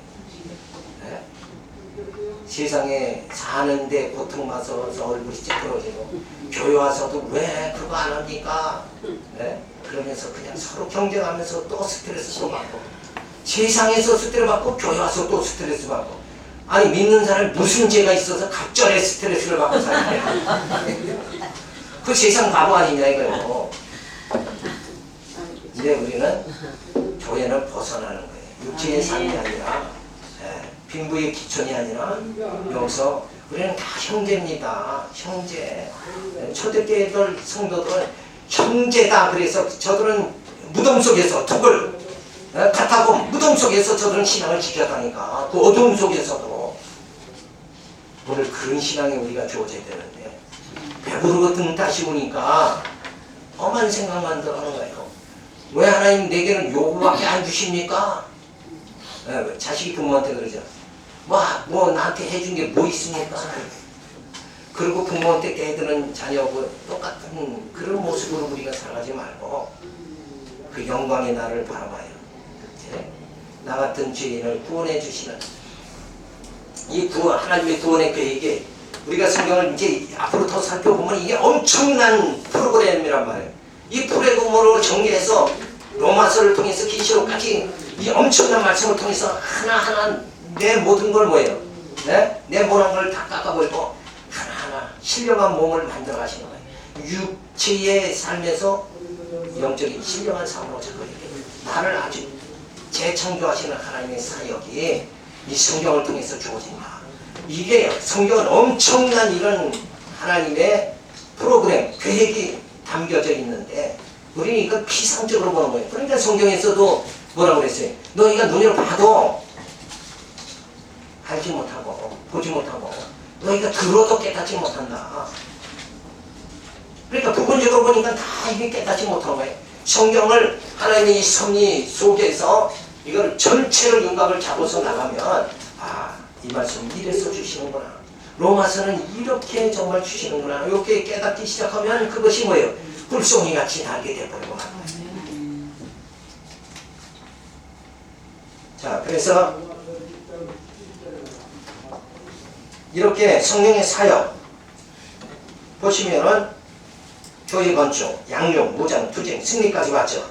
세상에 사는데 고통받아서 얼굴이 찌푸러지고 교회 와서도 왜 그거 안 합니까? 네? 그러면서 그냥 서로 경쟁하면서 또 스트레스 또 받고 세상에서 스트레스 받고 교회 와서 또 스트레스 받고 아니 믿는 사람이 무슨 죄가 있어서 갑절에 스트레스를 받고 사냐 그 세상 바보 아니냐 이거요. 근데 우리는 교회는 벗어나는 거예요. 육체의 삶이 아니라 빈부의 기촌이 아니라 여기서 우리는 다 형제입니다. 형제. 초대교회들 성도들은 형제다. 그래서 저들은 무덤 속에서 덕을 같아고 무덤 속에서 저들은 신앙을 지켰다니까. 그 어두움 속에서도 오늘 그런 신앙이 우리가 주어져야 되는데 배부르고 등 따시우니까 험한 생각만 들어가는 거예요. 왜 하나님 내게는 요구밖에 안 주십니까? 자식이 부모한테 그러죠. 뭐 나한테 해준 게 뭐 있습니까? 그리고 부모한테 대드는 자녀하고 똑같은 그런 모습으로 우리가 살아가지 말고 그 영광의 나를 바라봐요. 나 같은 죄인을 구원해 주시는 이 하나님의 구원의 계획에 우리가 성경을 이제 앞으로 더 살펴보면 이게 엄청난 프로그램이란 말이에요. 이 프로그램으로 전개해서 로마서를 통해서 계시록까지 이 엄청난 말씀을 통해서 하나하나 내 모든 걸 뭐예요? 네? 내 모든 걸 다 깎아버리고 하나하나 신령한 몸을 만들어 가시는 거예요. 육체의 삶에서 영적인 신령한 삶으로 잡아야 돼요. 나를 아주 재창조하시는 하나님의 사역이 이 성경을 통해서 주어진다. 이게 성경은 엄청난 이런 하나님의 프로그램, 계획이 담겨져 있는데 우리는 이걸 피상적으로 보는 거예요. 그러니까 성경에서도 뭐라고 그랬어요? 너희가 눈으로 봐도 알지 못하고 보지 못하고 너희가 들어도 깨닫지 못한다. 그러니까 부분적으로 보니까 다 이게 깨닫지 못한 거예요. 성경을 하나님의 이 섭리 속에서 이걸 전체를 윤곽을 잡아서 나가면 이 말씀 이래서 주시는구나. 로마서는 이렇게 정말 주시는구나. 이렇게 깨닫기 시작하면 그것이 뭐예요? 불송이 같이 달게 되버리고 만 거예요. 자, 그래서 이렇게 성령의 사역 보시면은 교회 건축, 양육, 무장, 투쟁, 승리까지 왔죠.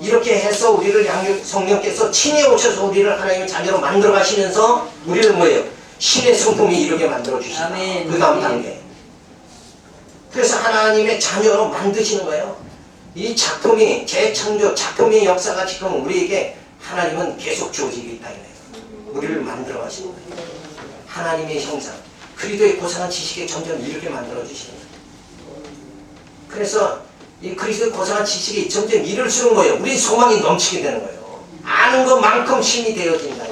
이렇게 해서 우리를 성령께서 친히 오셔서 우리를 하나님의 자녀로 만들어 가시면서 우리를 뭐예요? 신의 성품이 이르게 만들어 주신다. 그 다음 단계. 그래서 하나님의 자녀로 만드시는 거예요. 이 작품이 재창조 작품의 역사가 지금 우리에게 하나님은 계속 주어지고 있다 이거예요. 우리를 만들어 가시는 거예요. 하나님의 형상, 그리스도의 고상한 지식에 점점 이르게 만들어 주시는 거예요. 그래서 이 그리스도의 고상한 지식이 점점 이룰수록 뭐예요? 우리 소망이 넘치게 되는 거예요. 아는 것만큼 힘이 되어진다.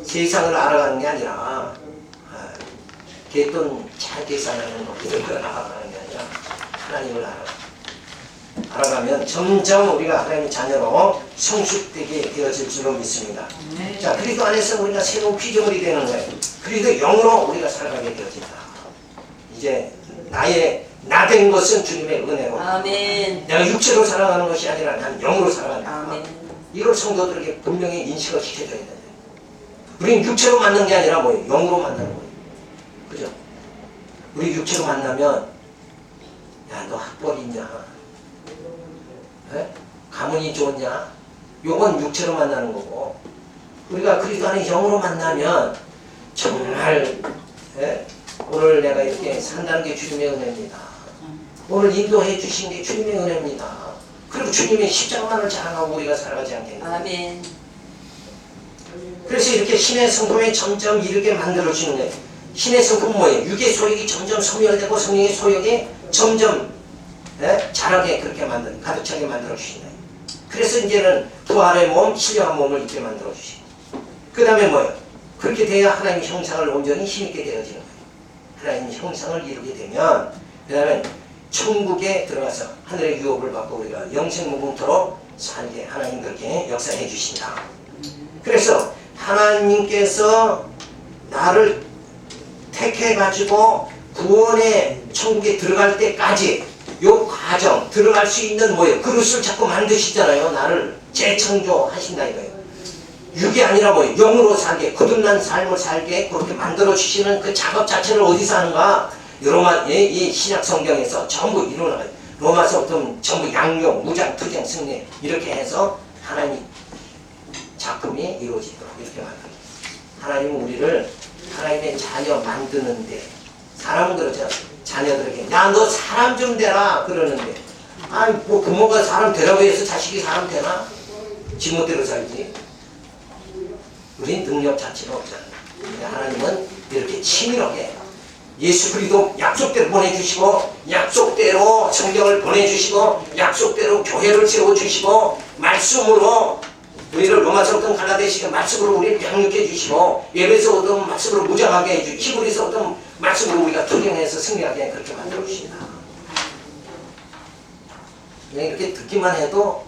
세상을 알아가는 게 아니라 개돈 잘 계산하는 거 이런 걸 알아가는 게 아니라 하나님을 알아가면 점점 우리가 하나님의 자녀로 성숙되게 되어질 줄로 믿습니다. 자, 그리스도 안에서 우리가 새로운 피조물이 되는 거예요. 그리스도의 영으로 우리가 살아가게 되어진다. 이제 나 된 것은 주님의 은혜로. 아멘. 내가 육체로 살아가는 것이 아니라 난 영으로 살아간다. 아멘. 이걸 성도들에게 분명히 인식을 시켜줘야 되는데 우리는 육체로 만난 게 아니라 뭐예요? 영으로 만나는 거예요. 그죠? 우리 육체로 만나면 야, 너 학벌 있냐? 에? 가문이 좋냐? 요건 육체로 만나는 거고 우리가 그리스도 안에 영으로 만나면 정말 오늘 내가 이렇게 산다는 게 주님의 은혜입니다. 오늘 인도해 주신 게 주님의 은혜입니다. 그리고 주님의 십자가만을 자랑하고 우리가 살아가지 않겠나. 아멘. 그래서 이렇게 신의 성품에 점점 이르게 만들어주는 거예요. 신의 성품은 뭐예요? 육의 소욕이 점점 소멸되고 성령의 소욕이 점점 자라게 그렇게 가득 차게 만들어주신 거예요. 그래서 이제는 부활의 몸, 신령한 몸을 입게 만들어주시고 그 다음에 뭐예요? 그렇게 돼야 하나님의 형상을 온전히 힘있게 되어지는 거예요. 하나님의 형상을 이루게 되면 그 다음에 천국에 들어가서 하늘의 유업을 받고 우리가 영생무궁토록 살게 하나님 그렇게 역사해 주신다. 그래서 하나님께서 나를 택해 가지고 구원의 천국에 들어갈 때까지 요 과정 들어갈 수 있는 뭐예요? 그릇을 자꾸 만드시잖아요. 나를 재창조하신다 이거예요. 육이 아니라 뭐예요? 영으로 살게, 거듭난 삶을 살게 그렇게 만들어 주시는 그 작업 자체를 어디서 하는가? 이 신약 성경에서 전부 이루어나가요. 로마서부터 전부 양용, 무장, 투쟁, 승리 이렇게 해서 하나님 작품이 이루어지도록 이렇게 만들어요. 하나님은 우리를 하나님의 자녀 만드는데, 사람은 그렇죠. 자녀들에게 야 너 사람 좀 되라 그러는데, 아니 뭐 부모가 사람 되라고 해서 자식이 사람 되나? 지멋대로 살지. 우린 능력 자체가 없잖아요. 근데 하나님은 이렇게 치밀하게 예수 그리스도 약속대로 보내주시고, 약속대로 성경을 보내주시고, 약속대로 교회를 세워주시고, 말씀으로 우리를 로마서부터 갈라디아서 말씀으로 우리를 양육해 주시고, 에베소서부터 말씀으로 무장하게 해주시고, 히브리서부터 말씀으로 우리가 투쟁해서 승리하게 그렇게 만들어 주신다. 그냥 이렇게 듣기만 해도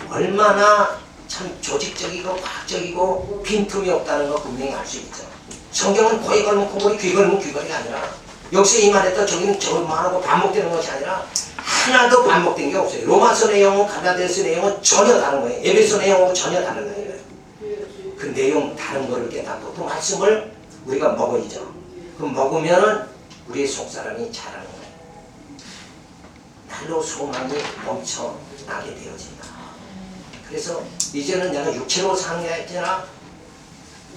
얼마나 참 조직적이고 과학적이고 빈틈이 없다는 거 분명히 알 수 있죠. 성경은 코에 걸면 코걸이, 귀에 걸면 귀걸이가 아니라, 여기서 이 말했다 저기는 저만하고 반복되는 것이 아니라 하나도 반복된 게 없어요. 로마서 내용은 갈라디아서 내용은 전혀 다른 거예요. 에베소 내용하고 전혀 다른 거예요. 그 내용 다른 거를 깨닫고 그 말씀을 우리가 먹어야죠. 그럼 먹으면은 우리의 속사람이 자라는 거예요. 날로 소망이 넘쳐나게 되어진다. 그래서 이제는 내가 육체로 사는 게 아니라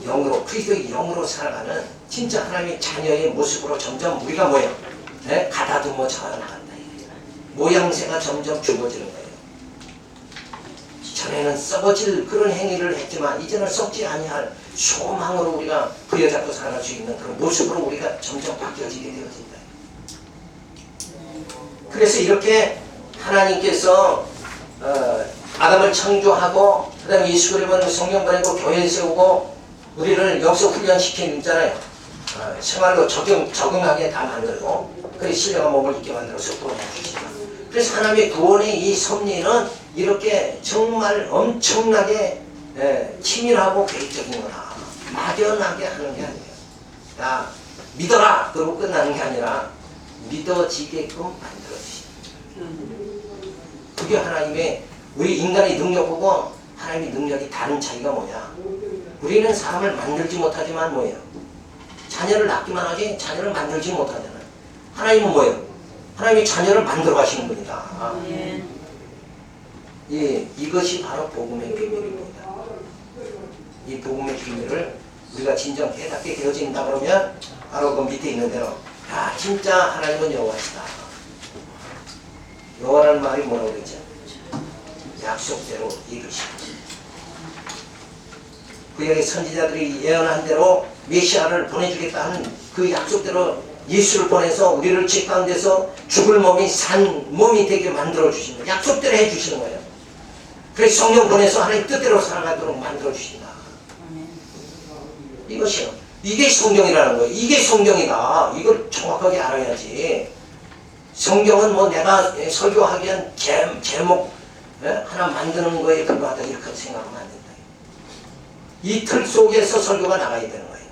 영으로, 그리스도의 영으로 살아가는 진짜 하나님의 자녀의 모습으로 점점 우리가 뭐예요? 네? 가다듬어 자라나간다. 모양새가 점점 죽어지는 거예요. 전에는 썩어질 그런 행위를 했지만 이제는 썩지 아니할 소망으로 우리가 부여잡고 살아갈 수 있는 그런 모습으로 우리가 점점 바뀌어지게 되어진다. 그래서 이렇게 하나님께서 아담을 창조하고 그 다음에 예수 그리스도를 성령 보내고 교회 세우고 우리를 여기서 훈련시키는 있잖아요. 생활로 적응하게 다 만들고, 그래서 신령한 몸을 있게 만들어서 구원해 주시다. 그래서 하나님의 구원의 이 섭리는 이렇게 정말 엄청나게 치밀하고 계획적인 거라. 막연하게 하는 게 아니에요. 야, 믿어라! 그러고 끝나는 게 아니라 믿어지게끔 만들어 주시다. 그게 하나님의, 우리 인간의 능력하고 하나님의 능력이 다른 차이가 뭐냐? 우리는 사람을 만들지 못하지만 뭐예요? 자녀를 낳기만 하지 자녀를 만들지 못하잖아요. 하나님은 뭐예요? 하나님이 자녀를 만들어 가시는 분이다. 예, 이것이 바로 복음의 비밀입니다. 이 복음의 비밀을 우리가 진정 깨닫게 되어진다 그러면 바로 그 밑에 있는 대로, 야 진짜 하나님은 여호와시다. 여호와라는 말이 뭐라고 그랬죠? 약속대로 이루시고, 그의 선지자들이 예언한 대로 메시아를 보내주겠다는 그 약속대로 예수를 보내서 우리를 죄 가운데서 죽을 몸이 산 몸이 되게 만들어 주시는 거예요. 약속대로 해주시는 거예요. 그래서 성령 보내서 하나님 뜻대로 살아가도록 만들어 주신다. 이것이요. 이게 성경이라는 거예요. 이게 성경이다. 이걸 정확하게 알아야지. 성경은 뭐 내가 설교하기 위한 제목 하나 만드는 거에 불과하다 이렇게 생각하면 안 된다. 이 틀 속에서 설교가 나가야 되는 거예요.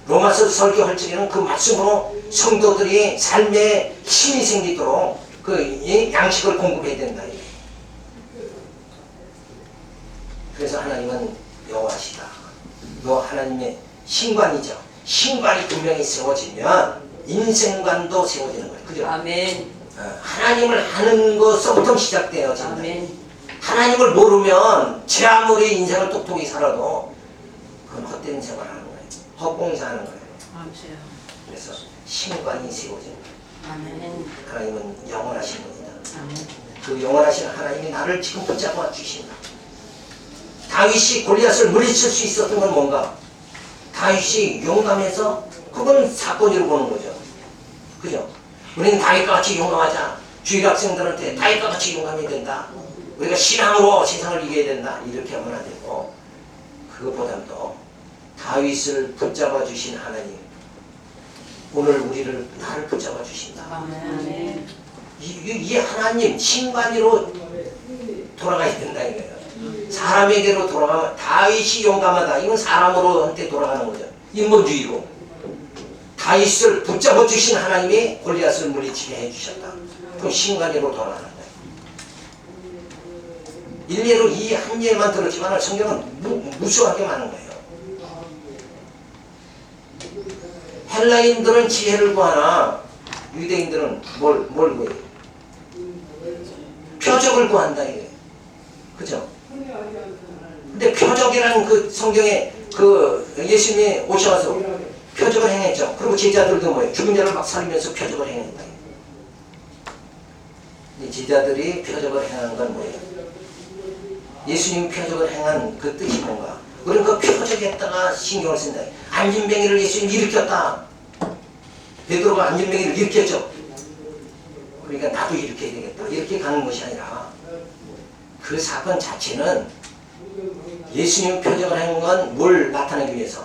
로마서 설교할 적에는 그 말씀으로 성도들이 삶에 힘이 생기도록 그 양식을 공급해야 된다. 그래서 하나님은 여호와시다. 하나님의 신관이죠. 신관이 분명히 세워지면 인생관도 세워지는 거예요. 그죠? 아멘. 하나님을 아는 것부터 시작돼요. 아멘. 하나님을 모르면 제 아무리 인생을 똑똑히 살아도 그건 헛된 생활하는 거예요. 헛공사하는 거예요. 그래서 신관이 세워집니다. 아멘. 하나님은 영원하신 분이다. 아멘. 그 영원하신 하나님이 나를 지금 붙잡아 주신다. 다윗이 골리앗을 물리칠 수 있었던 건 뭔가? 다윗이 용감해서, 그건 사건으로 보는 거죠. 그죠? 우리는 다윗과 같이 용감하자. 주일 학생들한테 다윗과 같이 용감해야 된다. 우리가 신앙으로 세상을 이겨야 된다. 이렇게 하면 안 되고, 그것보다도 다윗을 붙잡아 주신 하나님, 오늘 나를 붙잡아 주신다. 아멘. 이 하나님 신관위로 돌아가야 된다 이거예요. 사람에게로 돌아가면 다윗이 용감하다. 이건 사람으로 한테 돌아가는 거죠. 인본주의로. 다윗을 붙잡아 주신 하나님이 골리앗을 물리치게 해주셨다. 그럼 신관위로 돌아가는 거예요. 일례로 이 한 예만 들었지만 성경은 무수하게 많은 거예요. 헬라인들은 지혜를 구하나 유대인들은 뭘 구해요? 표적을 구한다 이게. 그죠? 근데 표적이라는 그 성경에 그 예수님이 오셔서 표적을 행했죠. 그리고 제자들도 뭐예요? 죽은 자를 막 살리면서 표적을 행했다. 이 제자들이 표적을 행한 건 뭐예요? 예수님이 표적을 행한 그 뜻이 뭔가? 우리는 그 표적에다가 신경을 쓴다. 안진뱅이를 예수님이 일으켰다. 베드로가 안진뱅이를 일으켰죠. 그러니까 나도 일으켜야 되겠다. 이렇게 가는 것이 아니라 그 사건 자체는 예수님 표적을 한 건 뭘 나타내기 위해서?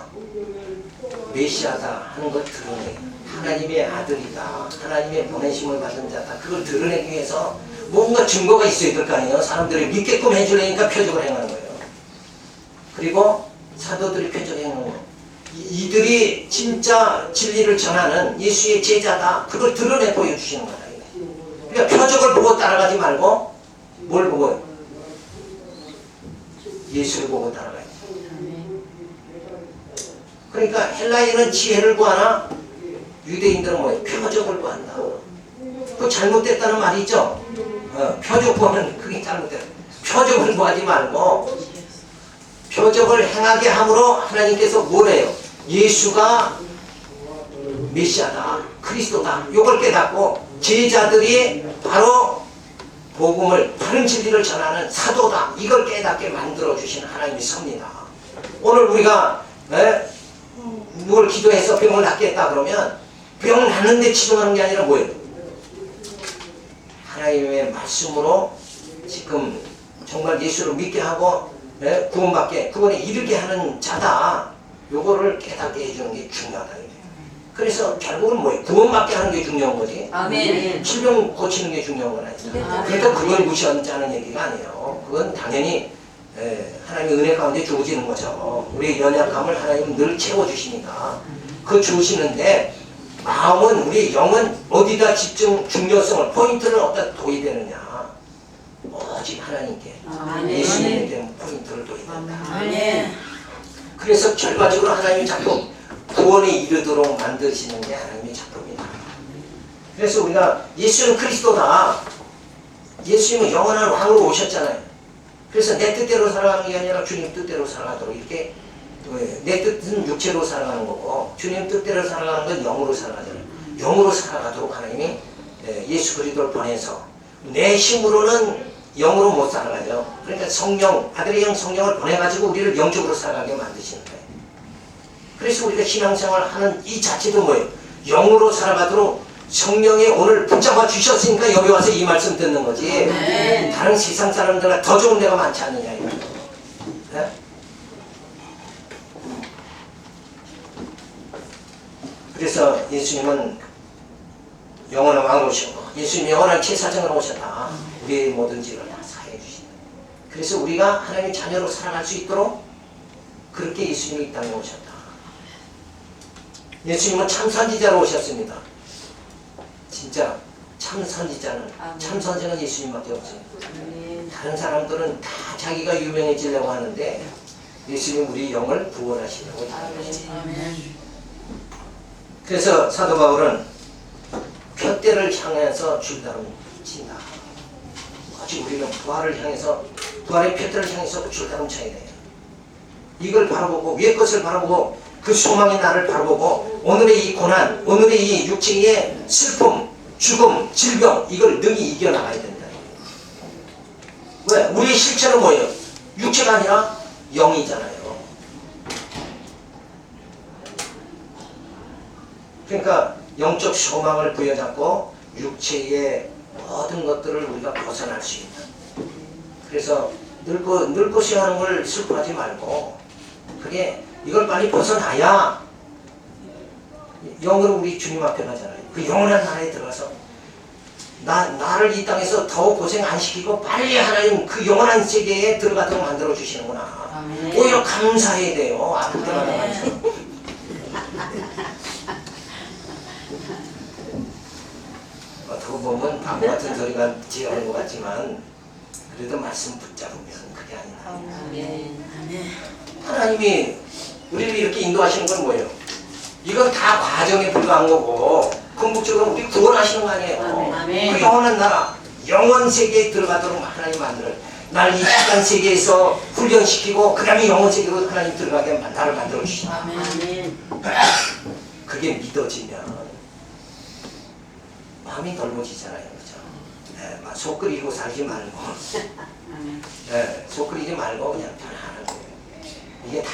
메시아다 하는 걸 드러내기. 하나님의 아들이다. 하나님의 보내심을 받은 자다. 그걸 드러내기 위해서 뭔가 증거가 있어야 될 거 아니에요. 사람들이 믿게끔 해주려니까 표적을 행하는 거예요. 그리고 사도들이 표적을 행하는 거예요. 이들이 진짜 진리를 전하는 예수의 제자다. 그걸 드러내 보여주시는 거다. 그러니까 표적을 보고 따라가지 말고 뭘 보고요? 예수를 보고 따라가야지. 그러니까 헬라인은 지혜를 구하나 유대인들은 뭐예요? 표적을 구한다. 그거 잘못됐다는 말이죠. 표적 구하면 그게 잘못됐다. 표적을 구하지 말고 표적을 행하게 함으로 하나님께서 뭐래요? 예수가 메시아다. 그리스도다. 이걸 깨닫고 제자들이 바로 복음을 바른 진리를 전하는 사도다. 이걸 깨닫게 만들어주신 하나님의 섭니다. 오늘 우리가 뭘 기도해서 병을 낫겠다 그러면 병 낫는데 치료하는 게 아니라 뭐예요? 하나님의 말씀으로 지금 정말 예수를 믿게 하고 구원받게 구원에 이르게 하는 자다. 요거를 깨닫게 해주는 게 중요하다. 그래서 결국은 뭐예요? 구원받게 하는 게 중요한 거지. 아멘. 질병 고치는 게 중요한 건 아니잖아요. 그러니까 그걸 무시하자는 얘기가 아니에요. 그건 당연히 하나님의 은혜 가운데 주어지는 거죠. 우리의 연약함을 하나님은 늘 채워주시니까 그 주시는데 마음은 우리 영은 어디다 집중 중요성을 포인트를 어디다 둬야 되느냐? 오직 하나님께 예수님께 포인트를 둬야 된다. 아멘. 그래서 결과적으로 하나님이 자꾸 구원에 이르도록 만드시는 게 하나님의 작품이다. 그래서 우리가 예수는 그리스도다. 예수님은 영원한 왕으로 오셨잖아요. 그래서 내 뜻대로 살아가는 게 아니라 주님 뜻대로 살아가도록 이렇게 내 뜻은 육체로 살아가는 거고 주님 뜻대로 살아가는 건 영으로 살아가잖아요. 영으로 살아가도록 하나님이 예수 그리스도를 보내서 내 힘으로는 영으로 못 살아가죠. 그러니까 성령, 아들의 영 성령을 보내가지고 우리를 영적으로 살아가게 만드시는 거예요. 그래서 우리가 신앙생활을 하는 이 자체도 뭐예요? 영으로 살아가도록 성령이 오늘 붙잡아 주셨으니까 여기 와서 이 말씀 듣는 거지. 네. 다른 세상 사람들과 더 좋은 데가 많지 않느냐 이거죠. 네? 그래서 예수님은 영원한 왕으로 오셨고 예수님이 영원한 제사장으로 오셨다. 우리의 모든 죄를 다 사해 주신다. 그래서 우리가 하나님의 자녀로 살아갈 수 있도록 그렇게 예수님이 이 땅에 오셨다. 예수님은 참 선지자로 오셨습니다. 진짜 참 선지자는 참 선생은 예수님밖에 없어요. 다른 사람들은 다 자기가 유명해지려고 하는데 예수님 우리 영을 구원하시려고 하십니다. 그래서 사도 바울은 푯대를 향해서 줄다름 친다. 오직 우리는 부활을 향해서 부활의 푯대를 향해서 줄다름 쳐야 돼요. 이걸 바라보고 위의 것을 바라보고 그 소망의 나를 바라보고 오늘의 이 고난, 오늘의 이 육체의 슬픔, 죽음, 질병 이걸 능히 이겨나가야 된다. 왜? 우리의 실체는 뭐예요? 육체가 아니라 영이잖아요. 그러니까 영적 소망을 부여잡고 육체의 모든 것들을 우리가 벗어날 수 있는. 그래서 늙고 시하는 걸 슬퍼하지 말고 그게 이걸 빨리 벗어나야 영으로 우리 주님 앞에 가잖아요. 그 영원한 나라에 들어가서 나를 이 땅에서 더 고생 안 시키고 빨리 하나님 그 영원한 세계에 들어가도록 만들어 주시는구나. 오히려 감사해야 돼요. 아플 때마다 감사. 어떻게 보면 바보 같은 소리가 지어오는 것 같지만 그래도 말씀 붙잡으면 그게 아니라 아멘. 아멘. 하나님이 우리를 이렇게 인도하시는 건 뭐예요? 이건 다 과정에 불과한 거고 궁극적으로 우리 구원하시는 거 아니에요. 아멘. 그 영원한 나라 영원 세계에 들어가도록 하나님 만들어요. 날 이 시간 세계에서 훈련시키고 그 다음에 영원 세계로 하나님 들어가게 나를 만들어 주시다. 아멘. 그게 믿어지면 마음이 넓어지잖아요. 그죠? 네, 막 속 끓이고 살지 말고 아멘. 네, 속 끓이지 말고 그냥 편안한 거예요. 이게 다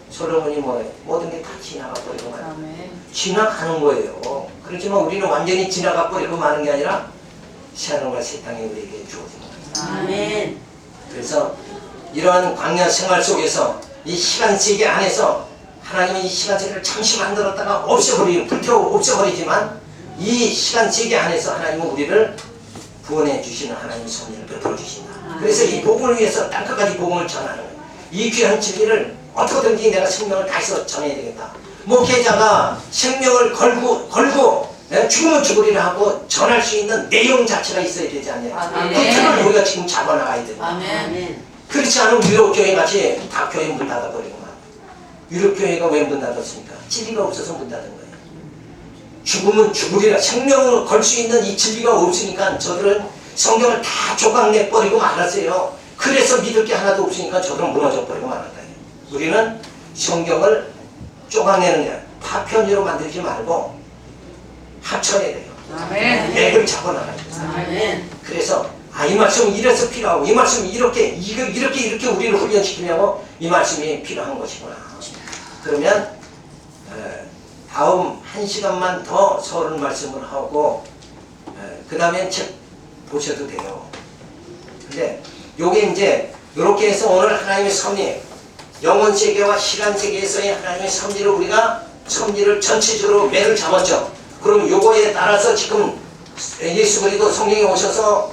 솔로몬이 모든 게 다 지나가 버리고 말 아멘. 지나가는 거예요. 그렇지만 우리는 완전히 지나가 버리고 마는 게 아니라 새하늘과 새 땅이 우리에게 주어진 거예요. 아멘. 그래서 이러한 광야 생활 속에서 이 시간 세계 안에서 하나님은 이 시간 세계를 잠시 만들었다가 불태워 없애버리지만 이 시간 세계 안에서 하나님은 우리를 구원해 주시는 하나님의 섭리를 베풀어 주신다. 그래서 이 복음을 위해서 땅끝까지 복음을 전하는 거예요. 이 귀한 진리를 어떻게든지 내가 생명을 다해서 전해야 되겠다. 목회자가 생명을 걸고 죽으면 죽으리라 하고 전할 수 있는 내용 자체가 있어야 되지 않냐. 아멘. 그 틀을 우리가 지금 잡아나가야 됩니다. 아멘. 그렇지 않으면 유럽교회 같이 다 교회 문 닫아버리구만. 유럽교회가 왜 문 닫았습니까? 진리가 없어서 문 닫은 거예요. 죽으면 죽으리라 생명을 걸 수 있는 이 진리가 없으니까 저들은 성경을 다 조각내버리고 말았어요. 그래서 믿을 게 하나도 없으니까 저들은 무너져버리고 말았다. 우리는 성경을 조각내는 게 파편으로 만들지 말고 합쳐야 돼요. 아멘. 맥을 잡아나가야 돼요. 아멘. 그래서 이 말씀은 이래서 필요하고 이 말씀은 이렇게 우리를 훈련시키려고 이 말씀이 필요한 것이구나. 그러면 다음 1시간만 더 서론 말씀을 하고 그 다음엔 책 보셔도 돼요. 근데 요게 이제 이렇게 해서 오늘 하나님의 섭리 영원 세계와 시간 세계에서의 하나님의 섭리를 우리가 섭리를 전체적으로 매를 잡았죠. 그럼 요거에 따라서 지금 예수 그리스도 성경에 오셔서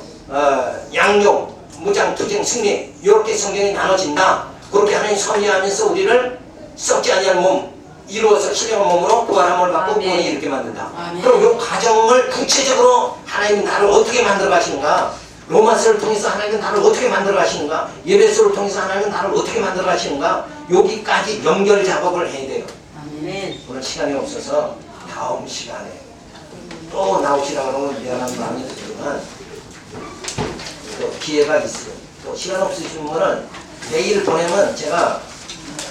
양육, 무장, 투쟁, 승리 이렇게 성경이 나눠진다. 그렇게 하나님 섭리하면서 우리를 썩지 아니할 몸 이루어서 신령한 몸으로 부활함을 받고 구원을 이렇게 만든다. 아멘. 그럼 이 과정을 구체적으로 하나님이 나를 어떻게 만들어 가시는가? 로마서를 통해서 하나님은 나를 어떻게 만들어 가시는가? 예배서를 통해서 하나님은 나를 어떻게 만들어 가시는가? 여기까지 연결 작업을 해야 돼요. 아멘. 오늘 시간이 없어서 다음 시간에 또 나오시라고 그러면 미안한 마음이 들지만 또 기회가 있어요. 또 시간 없으신 분은 메일 보내면 제가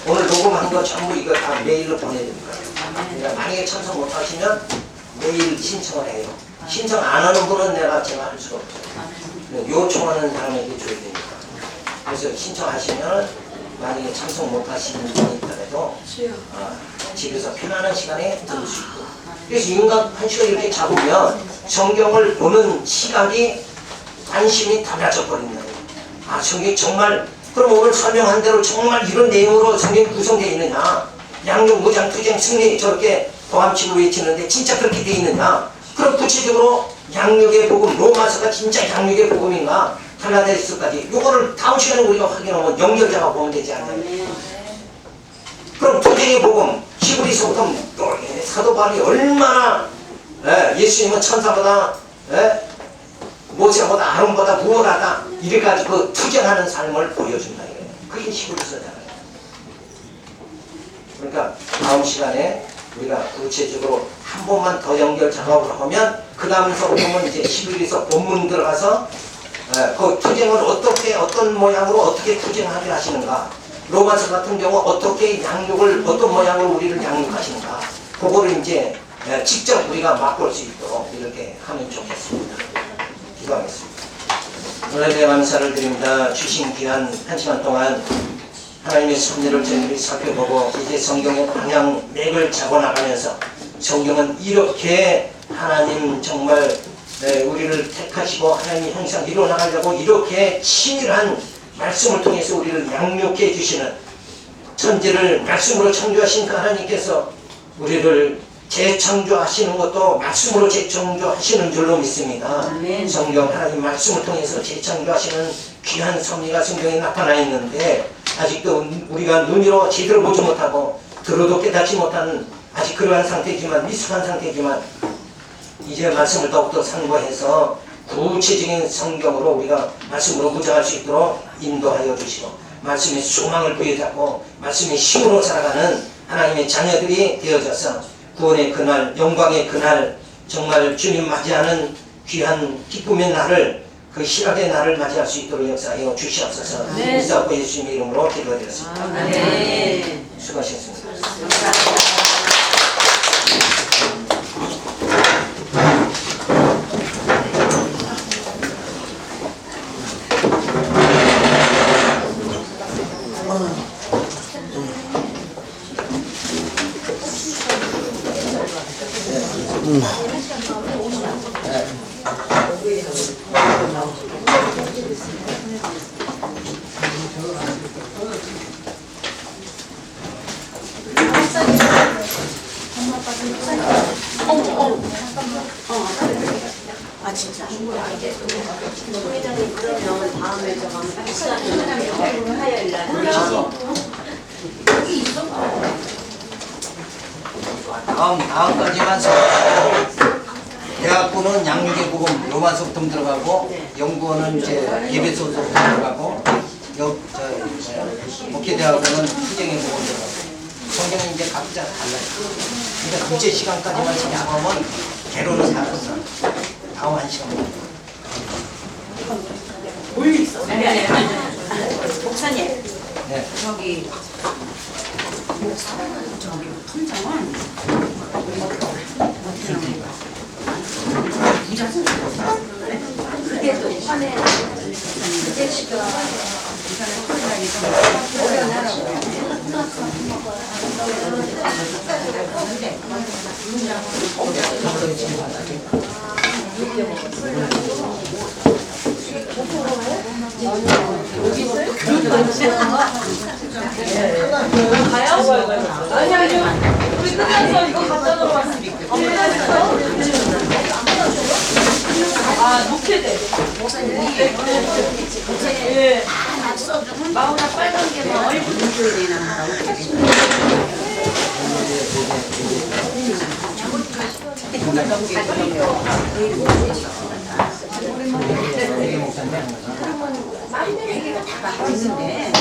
오늘 녹음한 거 전부 이거 다 메일로 보내드립니다. 그러니까 만약에 참석 못하시면 메일 신청을 해요. 신청 안 하는 분은 제가 할 수가 없어요. 요청하는 사람에게 줘야 되니까. 그래서 신청하시면 만약에 참석 못하시는 분이 있더라도 집에서 편안한 시간에 들을 수 있고. 그래서 인간 한 시간 이렇게 잡으면 성경을 보는 시각이 관심이 달라져 버린다. 성경이 정말 그럼 오늘 설명한 대로 정말 이런 내용으로 성경이 구성되어 있느냐? 양육, 무장, 투쟁, 승리 저렇게 도함치고 외치는데 진짜 그렇게 되어 있느냐? 그럼 구체적으로 양육의 복음, 로마서가 진짜 양육의 복음인가? 갈라디아서까지 요거를 다음 시간에 우리가 확인하면 연결자가 보면 되지 않나요? 그럼 투쟁의 복음, 히브리서부터 사도 바울이 얼마나 예수님은 천사보다 모세보다 아론보다 무엇하다 이래가지고 그 투쟁하는 삶을 보여준다 이거예요. 그게 히브리서잖아요. 그러니까 다음 시간에 우리가 구체적으로 한 번만 더 연결 작업을 하면 그 다음에서 보면 이제 히브리서 본문 들어가서 그 투쟁을 어떤 모양으로 어떻게 투쟁하게 하시는가, 로마서 같은 경우 어떻게 양육을 어떤 모양으로 우리를 양육하시는가, 그거를 이제 직접 우리가 맛볼 수 있도록 이렇게 하면 좋겠습니다. 기도하겠습니다. 하나님의 감사를 드립니다. 주신 귀한 한 시간 동안 하나님의 섭리를 저희들이 살펴보고 이제 성경의 방향 맥을 잡아나가면서 성경은 이렇게 하나님 정말 우리를 택하시고 하나님의 형상 이루어나가려고 이렇게 치밀한 말씀을 통해서 우리를 양육해 주시는 천지를 말씀으로 창조하신 그 하나님께서 우리를 재창조하시는 것도 말씀으로 재창조하시는 줄로 믿습니다. 아멘. 성경 하나님 말씀을 통해서 재창조하시는 귀한 섭리가 성경에 나타나 있는데 아직도 우리가 눈으로 제대로 보지 못하고 들어도 깨닫지 못하는 아직 그러한 상태지만 미숙한 상태지만 이제 말씀을 더욱더 상고해서 구체적인 성경으로 우리가 말씀으로 묻어갈 수 있도록 인도하여 주시고 말씀의 소망을 부여잡고 말씀의 힘으로 살아가는 하나님의 자녀들이 되어져서 구원의 그날, 영광의 그날, 정말 주님 맞이하는 귀한 기쁨의 날을, 그 희락의 날을 맞이할 수 있도록 역사하여 주시옵소서. 네. 이사고 예수님의 이름으로 기도드렸습니다. 아멘. 수고하셨습니다. 아 진짜. 소회장님 그러면 다음에 저 가면 시간이 화요일 날. 다음까지만 생각하고 대학부는 양육의 복음 로마서부터 들어가고 연구원은 이제 예배소서부터 들어가고 목회대학원은 후경의 복음 들어가고 성경은 이제 각자 달라요. 그러니까 둘째 시간까지만 생각하면 개로는 살았어. 다음 한 시간. 목사님 네. 저기 통장은 그게 또 이번에 그게 지금 이번에 통장이 좀 어려워요. 아니 우리 끝나서 이거 갖다 놓으러 왔으니까. 아 목회대. 예. 마우나 빨간 게막 얼굴 줘야 되나? 있는데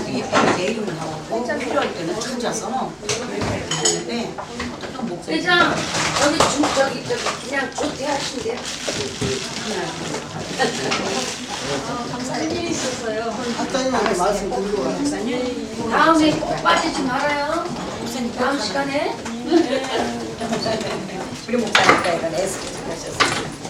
이게 내 이름을 하고 필요할 때는 찾아서 했는데 또 못. 회장 여기 저기 그냥 조퇴하신대요. 일이 있었어요. 다음에 꼭 빠지지 말아요. 다음 시간에. 우리 목사님과 이런 애쓰고 하셨어요.